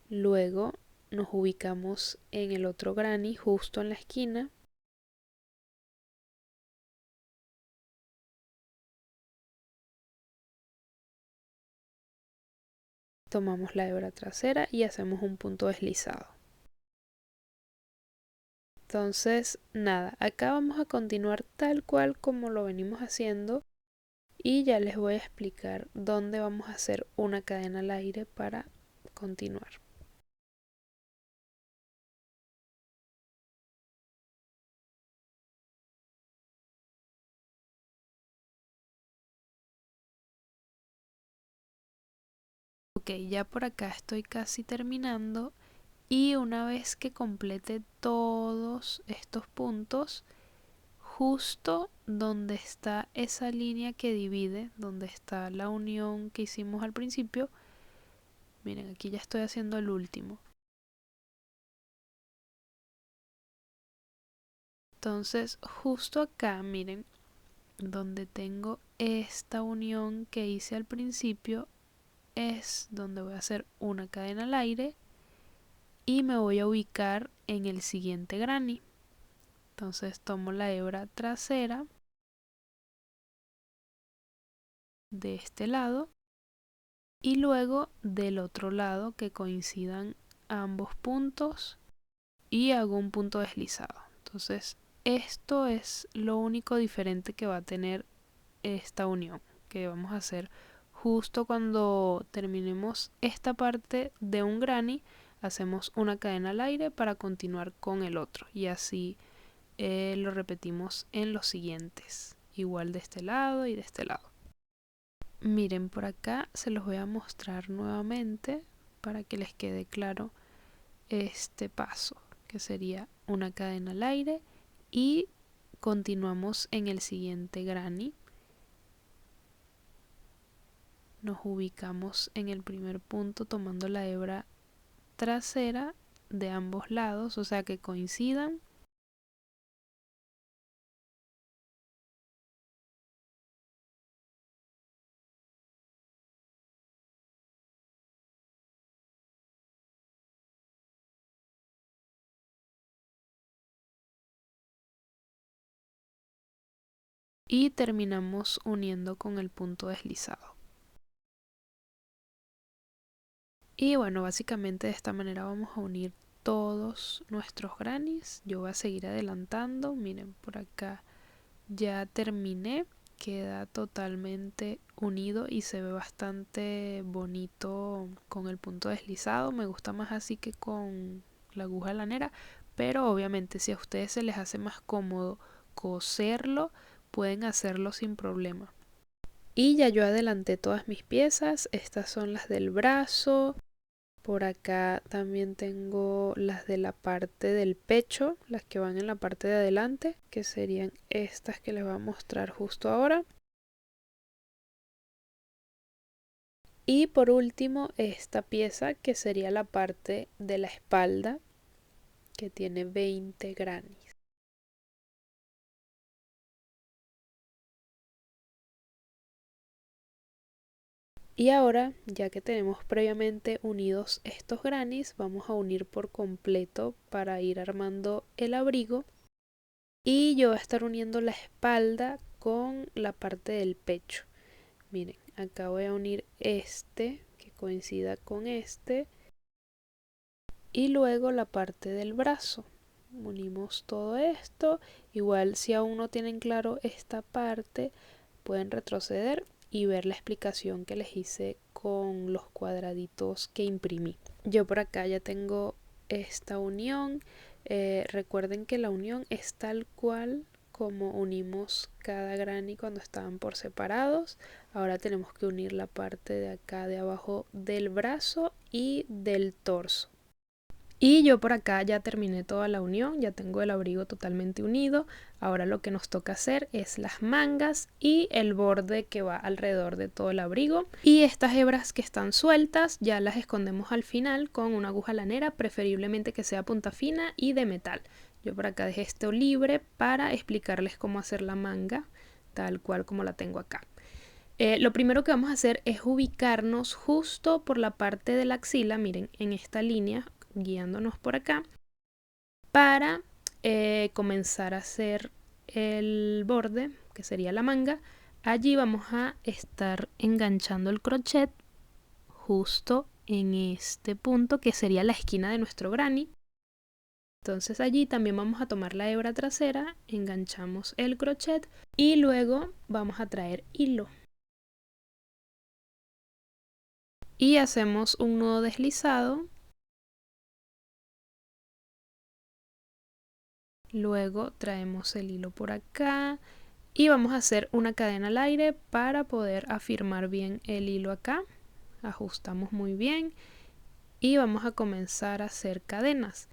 Luego nos ubicamos en el otro granny justo en la esquina. Tomamos la hebra trasera y hacemos un punto deslizado. Entonces, nada, acá vamos a continuar tal cual como lo venimos haciendo y ya les voy a explicar dónde vamos a hacer una cadena al aire para continuar. Ok, ya por acá estoy casi terminando y una vez que complete todos estos puntos, justo donde está esa línea que divide, donde está la unión que hicimos al principio, miren, aquí ya estoy haciendo el último. Entonces, justo acá, miren, donde tengo esta unión que hice al principio, es donde voy a hacer una cadena al aire y me voy a ubicar en el siguiente granny. Entonces tomo la hebra trasera de este lado y luego del otro lado que coincidan ambos puntos y hago un punto deslizado. Entonces esto es lo único diferente que va a tener esta unión que vamos a hacer justo cuando terminemos esta parte de un granny. Hacemos una cadena al aire para continuar con el otro y así lo repetimos en los siguientes, igual de este lado y de este lado. Miren, por acá se los voy a mostrar nuevamente para que les quede claro este paso, que sería una cadena al aire y continuamos en el siguiente granny. Nos ubicamos en el primer punto tomando la hebra trasera de ambos lados, o sea que coincidan. Y terminamos uniendo con el punto deslizado. Y bueno, básicamente de esta manera vamos a unir todos nuestros grannies. Yo voy a seguir adelantando. Miren, por acá ya terminé. Queda totalmente unido y se ve bastante bonito con el punto deslizado. Me gusta más así que con la aguja lanera, pero obviamente si a ustedes se les hace más cómodo coserlo, pueden hacerlo sin problema. Y ya yo adelanté todas mis piezas. Estas son las del brazo. Por acá también tengo las de la parte del pecho, las que van en la parte de adelante, que serían estas que les voy a mostrar justo ahora. Y por último esta pieza que sería la parte de la espalda, que tiene 20 grannies. Y ahora, ya que tenemos previamente unidos estos grannies, vamos a unir por completo para ir armando el abrigo. Y yo voy a estar uniendo la espalda con la parte del pecho. Miren, acá voy a unir este que coincida con este. Y luego la parte del brazo. Unimos todo esto. Igual si aún no tienen claro esta parte, pueden retroceder y ver la explicación que les hice con los cuadraditos que imprimí. Yo por acá ya tengo esta unión. Recuerden que la unión es tal cual como unimos cada granny cuando estaban por separados. Ahora tenemos que unir la parte de acá de abajo del brazo y del torso. Y yo por acá ya terminé toda la unión, ya tengo el abrigo totalmente unido. Ahora lo que nos toca hacer es las mangas y el borde que va alrededor de todo el abrigo. Y estas hebras que están sueltas ya las escondemos al final con una aguja lanera, preferiblemente que sea punta fina y de metal. Yo por acá dejé esto libre para explicarles cómo hacer la manga, tal cual como la tengo acá. Lo primero que vamos a hacer es ubicarnos justo por la parte de la axila, miren, en esta línea, guiándonos por acá, para comenzar a hacer el borde, que sería la manga. Allí vamos a estar enganchando el crochet justo en este punto, que sería la esquina de nuestro granny. Entonces allí también vamos a tomar la hebra trasera, enganchamos el crochet y luego vamos a traer hilo. Y hacemos un nudo deslizado. Luego traemos el hilo por acá y vamos a hacer una cadena al aire para poder afirmar bien el hilo acá. Ajustamos muy bien y vamos a comenzar a hacer cadenas.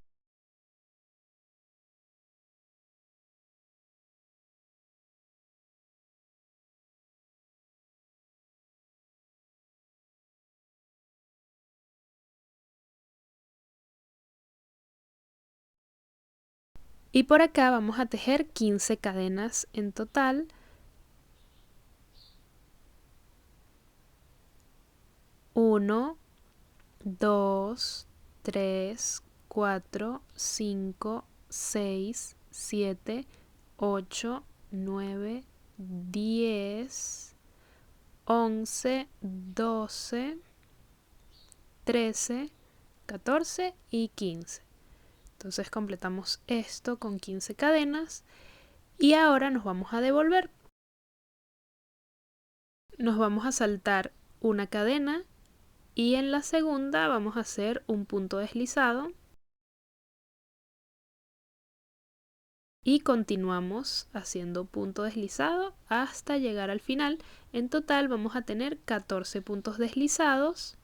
Y por acá vamos a tejer 15 cadenas en total. 1, 2, 3, 4, 5, 6, 7, 8, 9, 10, 11, 12, 13, 14 y 15. Entonces completamos esto con 15 cadenas y ahora nos vamos a devolver. Nos vamos a saltar una cadena y en la segunda vamos a hacer un punto deslizado y continuamos haciendo punto deslizado hasta llegar al final. En total vamos a tener 14 puntos deslizados.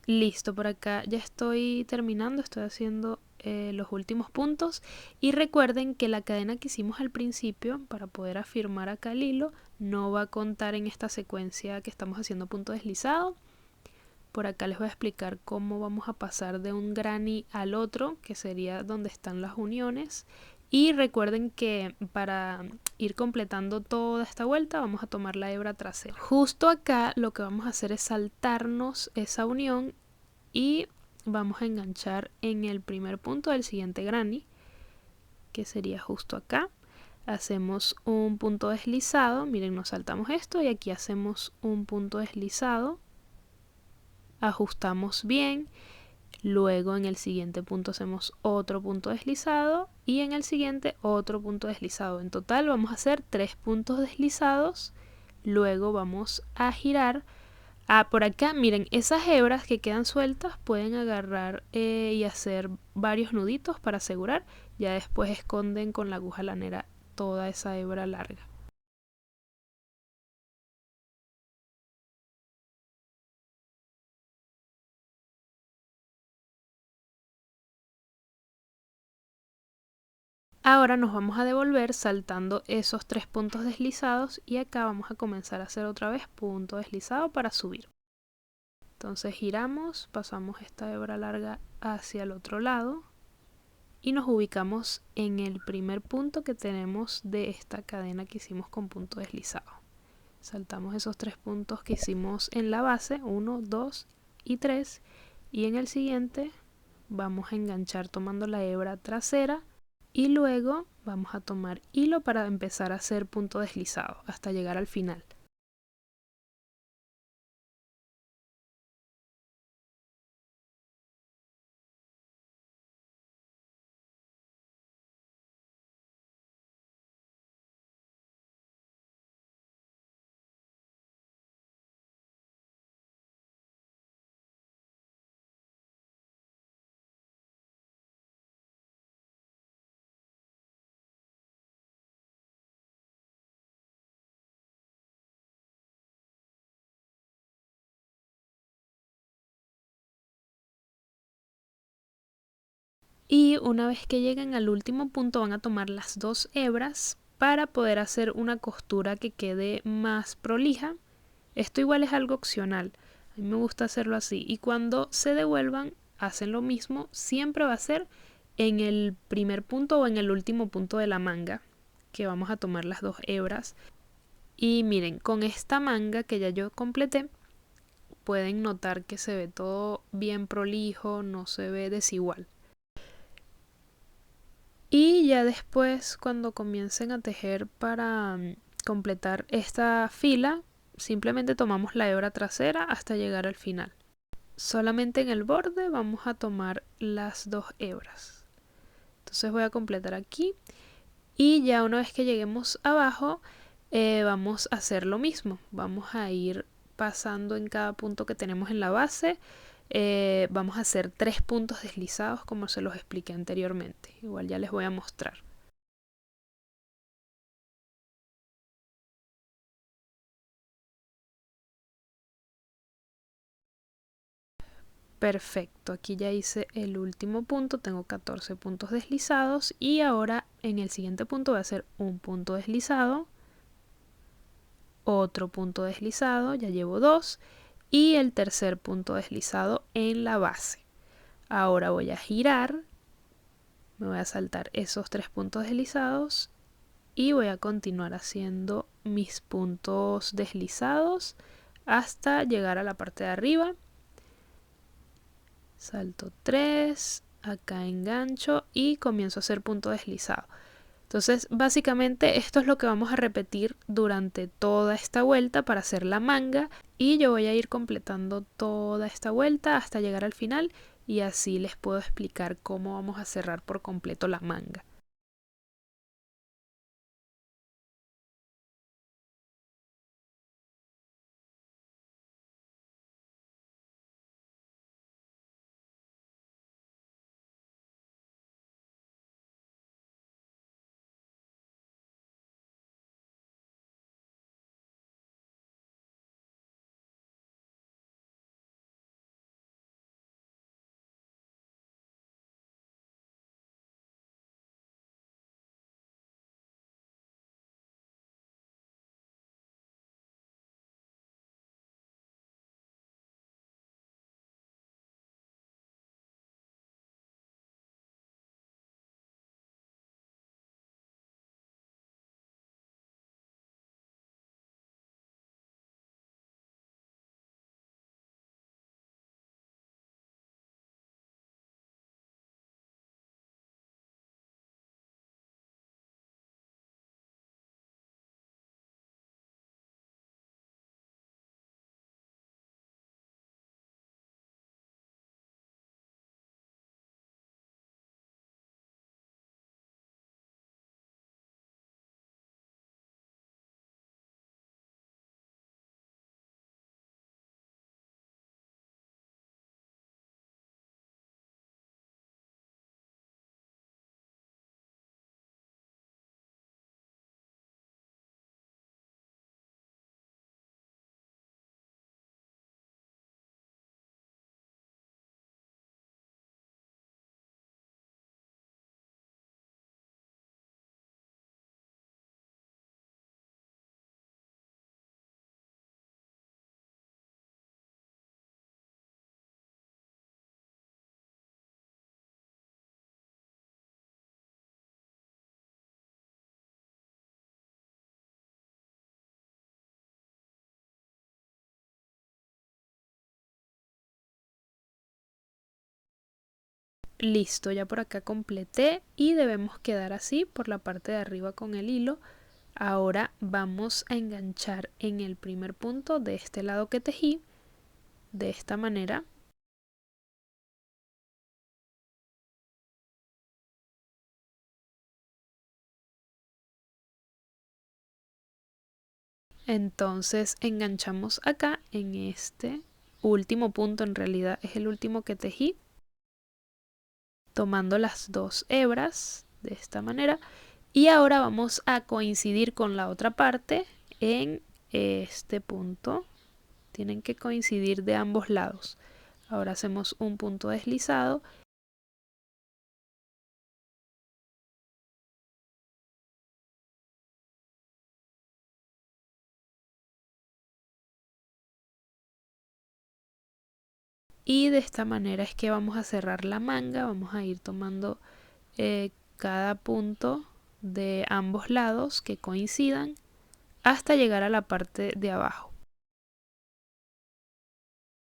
Listo, por acá ya estoy terminando, estoy haciendo los últimos puntos y recuerden que la cadena que hicimos al principio para poder afirmar acá el hilo no va a contar en esta secuencia que estamos haciendo punto deslizado. Por acá les voy a explicar cómo vamos a pasar de un granny al otro, que sería donde están las uniones. Y recuerden que para ir completando toda esta vuelta vamos a tomar la hebra trasera. Justo acá lo que vamos a hacer es saltarnos esa unión y vamos a enganchar en el primer punto del siguiente granny, que sería justo acá. Hacemos un punto deslizado, miren, nos saltamos esto y aquí hacemos un punto deslizado, ajustamos bien, luego en el siguiente punto hacemos otro punto deslizado y en el siguiente otro punto deslizado. En total vamos a hacer 3 puntos deslizados, luego vamos a girar. Por acá, miren, esas hebras que quedan sueltas pueden agarrar y hacer varios nuditos para asegurar. Ya después esconden con la aguja lanera toda esa hebra larga. Ahora nos vamos a devolver saltando esos 3 puntos deslizados y acá vamos a comenzar a hacer otra vez punto deslizado para subir. Entonces giramos, pasamos esta hebra larga hacia el otro lado y nos ubicamos en el primer punto que tenemos de esta cadena que hicimos con punto deslizado. Saltamos esos 3 puntos que hicimos en la base, 1, 2 y 3, y en el siguiente vamos a enganchar tomando la hebra trasera y luego vamos a tomar hilo para empezar a hacer punto deslizado hasta llegar al final. Y una vez que lleguen al último punto van a tomar las 2 hebras para poder hacer una costura que quede más prolija. Esto igual es algo opcional, a mí me gusta hacerlo así. Y cuando se devuelvan hacen lo mismo, siempre va a ser en el primer punto o en el último punto de la manga, que vamos a tomar las 2 hebras. Y miren, con esta manga que ya yo completé, pueden notar que se ve todo bien prolijo, no se ve desigual. Y ya después, cuando comiencen a tejer para completar esta fila, simplemente tomamos la hebra trasera hasta llegar al final. Solamente en el borde vamos a tomar las 2 hebras. Entonces voy a completar aquí y ya una vez que lleguemos abajo vamos a hacer lo mismo. Vamos a ir pasando en cada punto que tenemos en la base. Vamos a hacer 3 puntos deslizados como se los expliqué anteriormente. Igual ya les voy a mostrar. Perfecto, aquí ya hice el último punto, tengo 14 puntos deslizados y ahora en el siguiente punto voy a hacer un punto deslizado, otro punto deslizado, ya llevo 2 y el tercer punto deslizado en la base. Ahora voy a girar, me voy a saltar esos 3 puntos deslizados y voy a continuar haciendo mis puntos deslizados hasta llegar a la parte de arriba. Salto 3, acá engancho y comienzo a hacer punto deslizado. Entonces básicamente esto es lo que vamos a repetir durante toda esta vuelta para hacer la manga, y yo voy a ir completando toda esta vuelta hasta llegar al final y así les puedo explicar cómo vamos a cerrar por completo la manga. Listo, ya por acá completé y debemos quedar así por la parte de arriba con el hilo. Ahora vamos a enganchar en el primer punto de este lado que tejí, de esta manera. Entonces enganchamos acá en este último punto, en realidad es el último que tejí, tomando las 2 hebras de esta manera, y ahora vamos a coincidir con la otra parte en este punto. Tienen que coincidir de ambos lados. Ahora hacemos un punto deslizado y de esta manera es que vamos a cerrar la manga. Vamos a ir tomando cada punto de ambos lados que coincidan hasta llegar a la parte de abajo.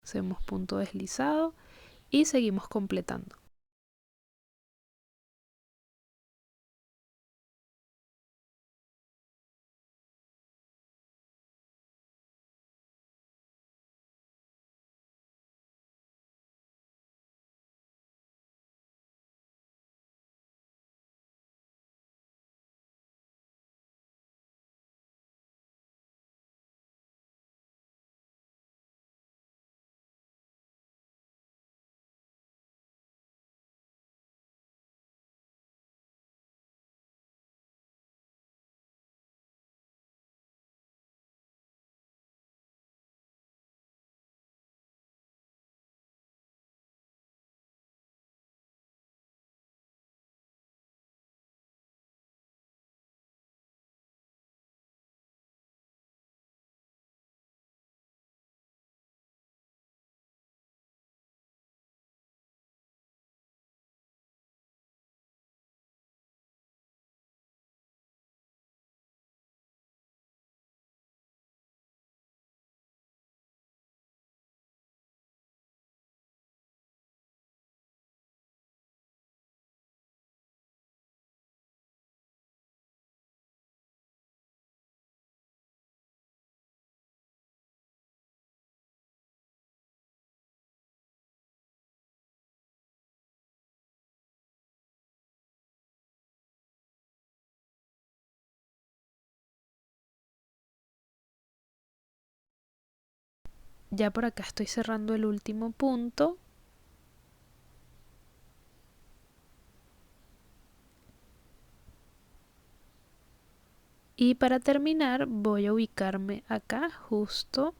Hacemos punto deslizado y seguimos completando. Ya por acá estoy cerrando el último punto. Y para terminar voy a ubicarme acá justo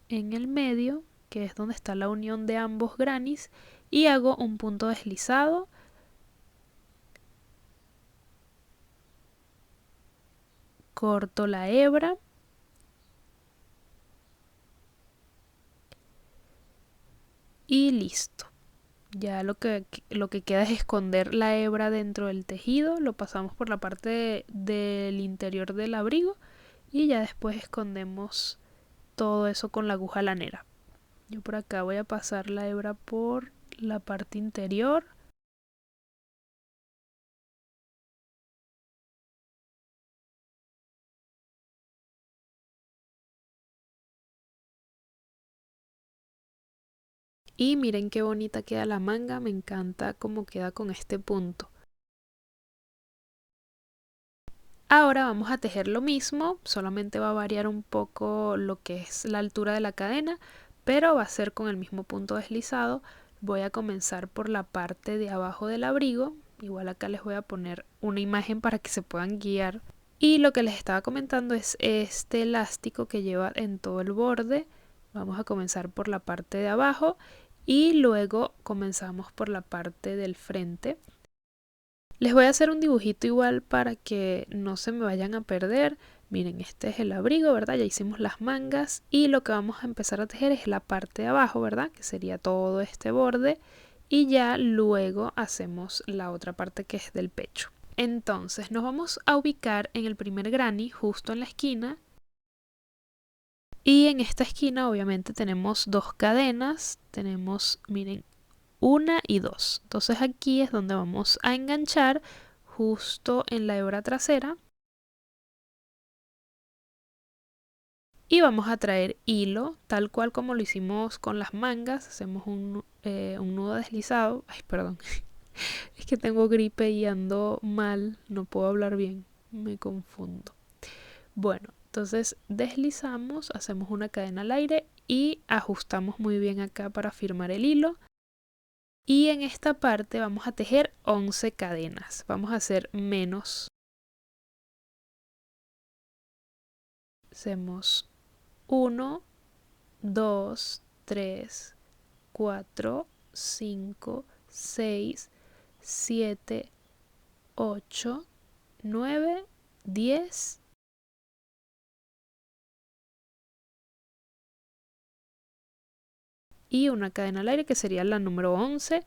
en el medio, que es donde está la unión de ambos grannies, y hago un punto deslizado. Corto la hebra. Y listo. Ya lo que queda es esconder la hebra dentro del tejido. Lo pasamos por la parte del interior del abrigo y ya después escondemos todo eso con la aguja lanera. Yo por acá voy a pasar la hebra por la parte interior. Y miren qué bonita queda la manga, me encanta cómo queda con este punto. Ahora vamos a tejer lo mismo, solamente va a variar un poco lo que es la altura de la cadena, pero va a ser con el mismo punto deslizado. Voy a comenzar por la parte de abajo del abrigo, igual acá les voy a poner una imagen para que se puedan guiar. Y lo que les estaba comentando es este elástico que lleva en todo el borde. Vamos a comenzar por la parte de abajo y luego comenzamos por la parte del frente. Les voy a hacer un dibujito igual para que no se me vayan a perder. Miren, este es el abrigo, ¿verdad? Ya hicimos las mangas y lo que vamos a empezar a tejer es la parte de abajo, ¿verdad? Que sería todo este borde y ya luego hacemos la otra parte que es del pecho. Entonces nos vamos a ubicar en el primer granny justo en la esquina y en esta esquina obviamente tenemos dos cadenas, tenemos, miren, una y dos. Entonces aquí es donde vamos a enganchar justo en la hebra trasera y vamos a traer hilo tal cual como lo hicimos con las mangas. Hacemos un nudo deslizado. Ay, perdón, es que tengo gripe y ando mal, no puedo hablar bien, me confundo. Bueno, entonces deslizamos, hacemos una cadena al aire y ajustamos muy bien acá para firmar el hilo. Y en esta parte vamos a tejer 11 cadenas. Vamos a hacer menos. Hacemos 1, 2, 3, 4, 5, 6, 7, 8, 9, 10 y una cadena al aire que sería la número 11.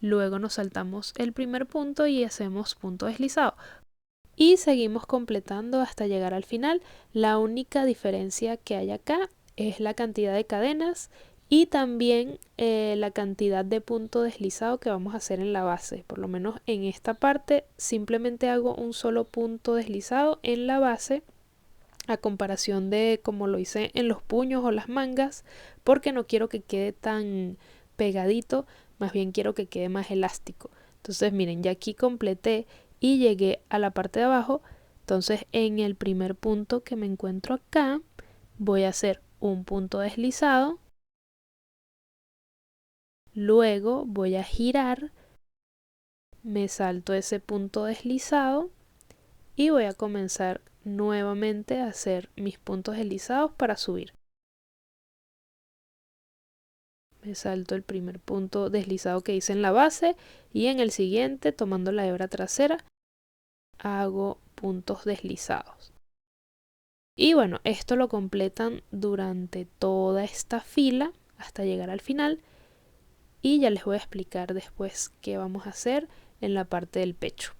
Luego nos saltamos el primer punto y hacemos punto deslizado. Y seguimos completando hasta llegar al final. La única diferencia que hay acá es la cantidad de cadenas y también la cantidad de punto deslizado que vamos a hacer en la base. Por lo menos en esta parte simplemente hago un solo punto deslizado en la base a comparación de como lo hice en los puños o las mangas, porque no quiero que quede tan pegadito, más bien quiero que quede más elástico. Entonces miren, ya aquí completé y llegué a la parte de abajo. Entonces en el primer punto que me encuentro acá voy a hacer un punto deslizado, luego voy a girar, me salto ese punto deslizado y voy a comenzar nuevamente a hacer mis puntos deslizados para subir. Me salto el primer punto deslizado que hice en la base y en el siguiente, tomando la hebra trasera, hago puntos deslizados. Y bueno, esto lo completan durante toda esta fila hasta llegar al final y ya les voy a explicar después qué vamos a hacer en la parte del pecho.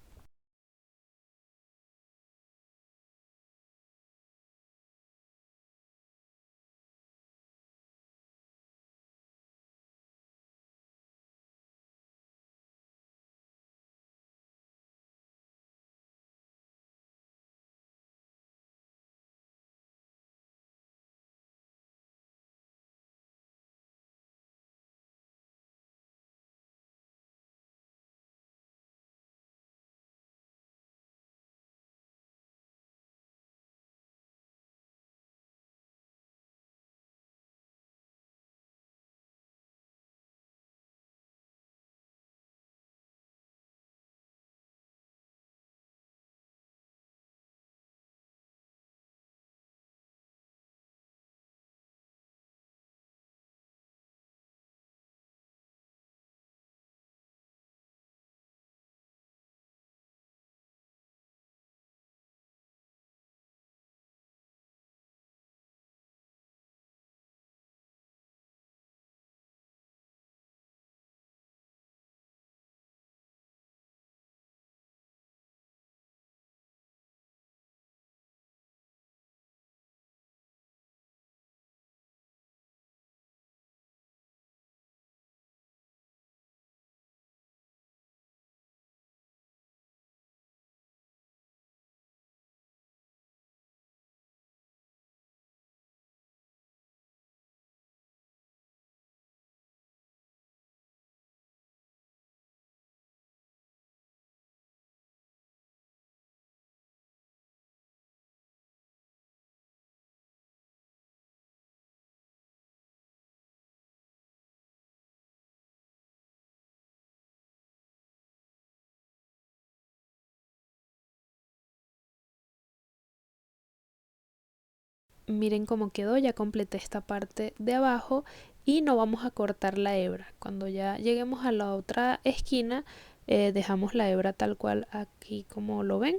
miren cómo quedó, ya completé esta parte de abajo y no vamos a cortar la hebra. Cuando ya lleguemos a la otra esquina, dejamos la hebra tal cual aquí como lo ven.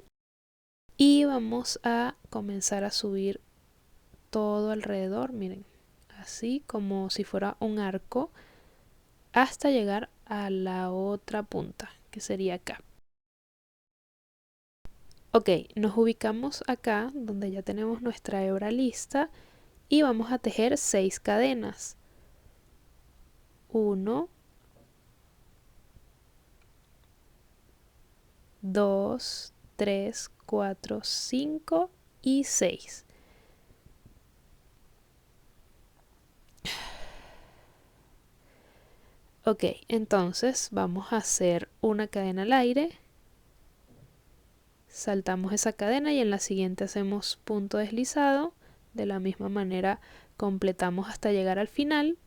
Y vamos a comenzar a subir todo alrededor, miren, así como si fuera un arco, hasta llegar a la otra punta, que sería acá. Ok, nos ubicamos acá, donde ya tenemos nuestra hebra lista, y vamos a tejer 6 cadenas. 1, 2, 3, 4, 5 y 6. Ok, entonces vamos a hacer una cadena al aire, saltamos esa cadena y en la siguiente hacemos punto deslizado. De la misma manera completamos hasta llegar al final.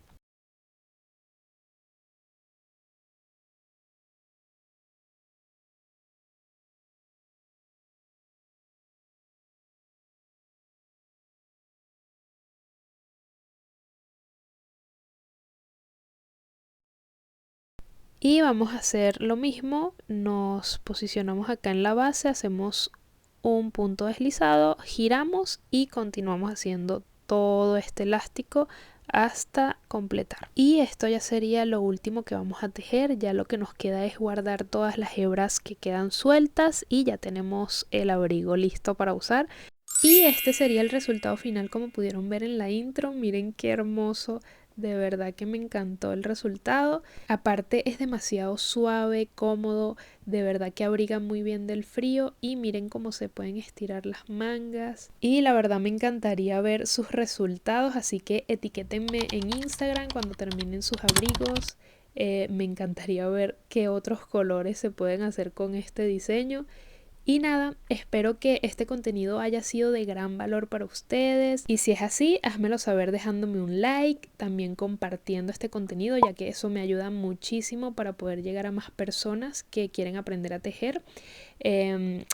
Y vamos a hacer lo mismo, nos posicionamos acá en la base, hacemos un punto deslizado, giramos y continuamos haciendo todo este elástico hasta completar. Y esto ya sería lo último que vamos a tejer, ya lo que nos queda es guardar todas las hebras que quedan sueltas y ya tenemos el abrigo listo para usar. Y este sería el resultado final, como pudieron ver en la intro. Miren qué hermoso, de verdad que me encantó el resultado. Aparte es demasiado suave, cómodo, de verdad que abriga muy bien del frío y miren cómo se pueden estirar las mangas. Y la verdad me encantaría ver sus resultados, así que etiquétenme en Instagram cuando terminen sus abrigos. Me encantaría ver qué otros colores se pueden hacer con este diseño. Y nada, espero que este contenido haya sido de gran valor para ustedes y si es así, házmelo saber dejándome un like, también compartiendo este contenido, ya que eso me ayuda muchísimo para poder llegar a más personas que quieren aprender a tejer.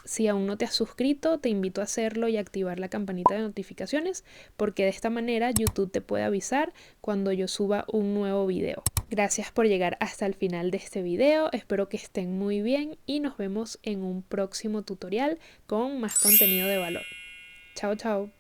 Si aún no te has suscrito, te invito a hacerlo y activar la campanita de notificaciones, porque de esta manera YouTube te puede avisar cuando yo suba un nuevo video. Gracias por llegar hasta el final de este video, espero que estén muy bien y nos vemos en un próximo tutorial con más contenido de valor. Chao, chao.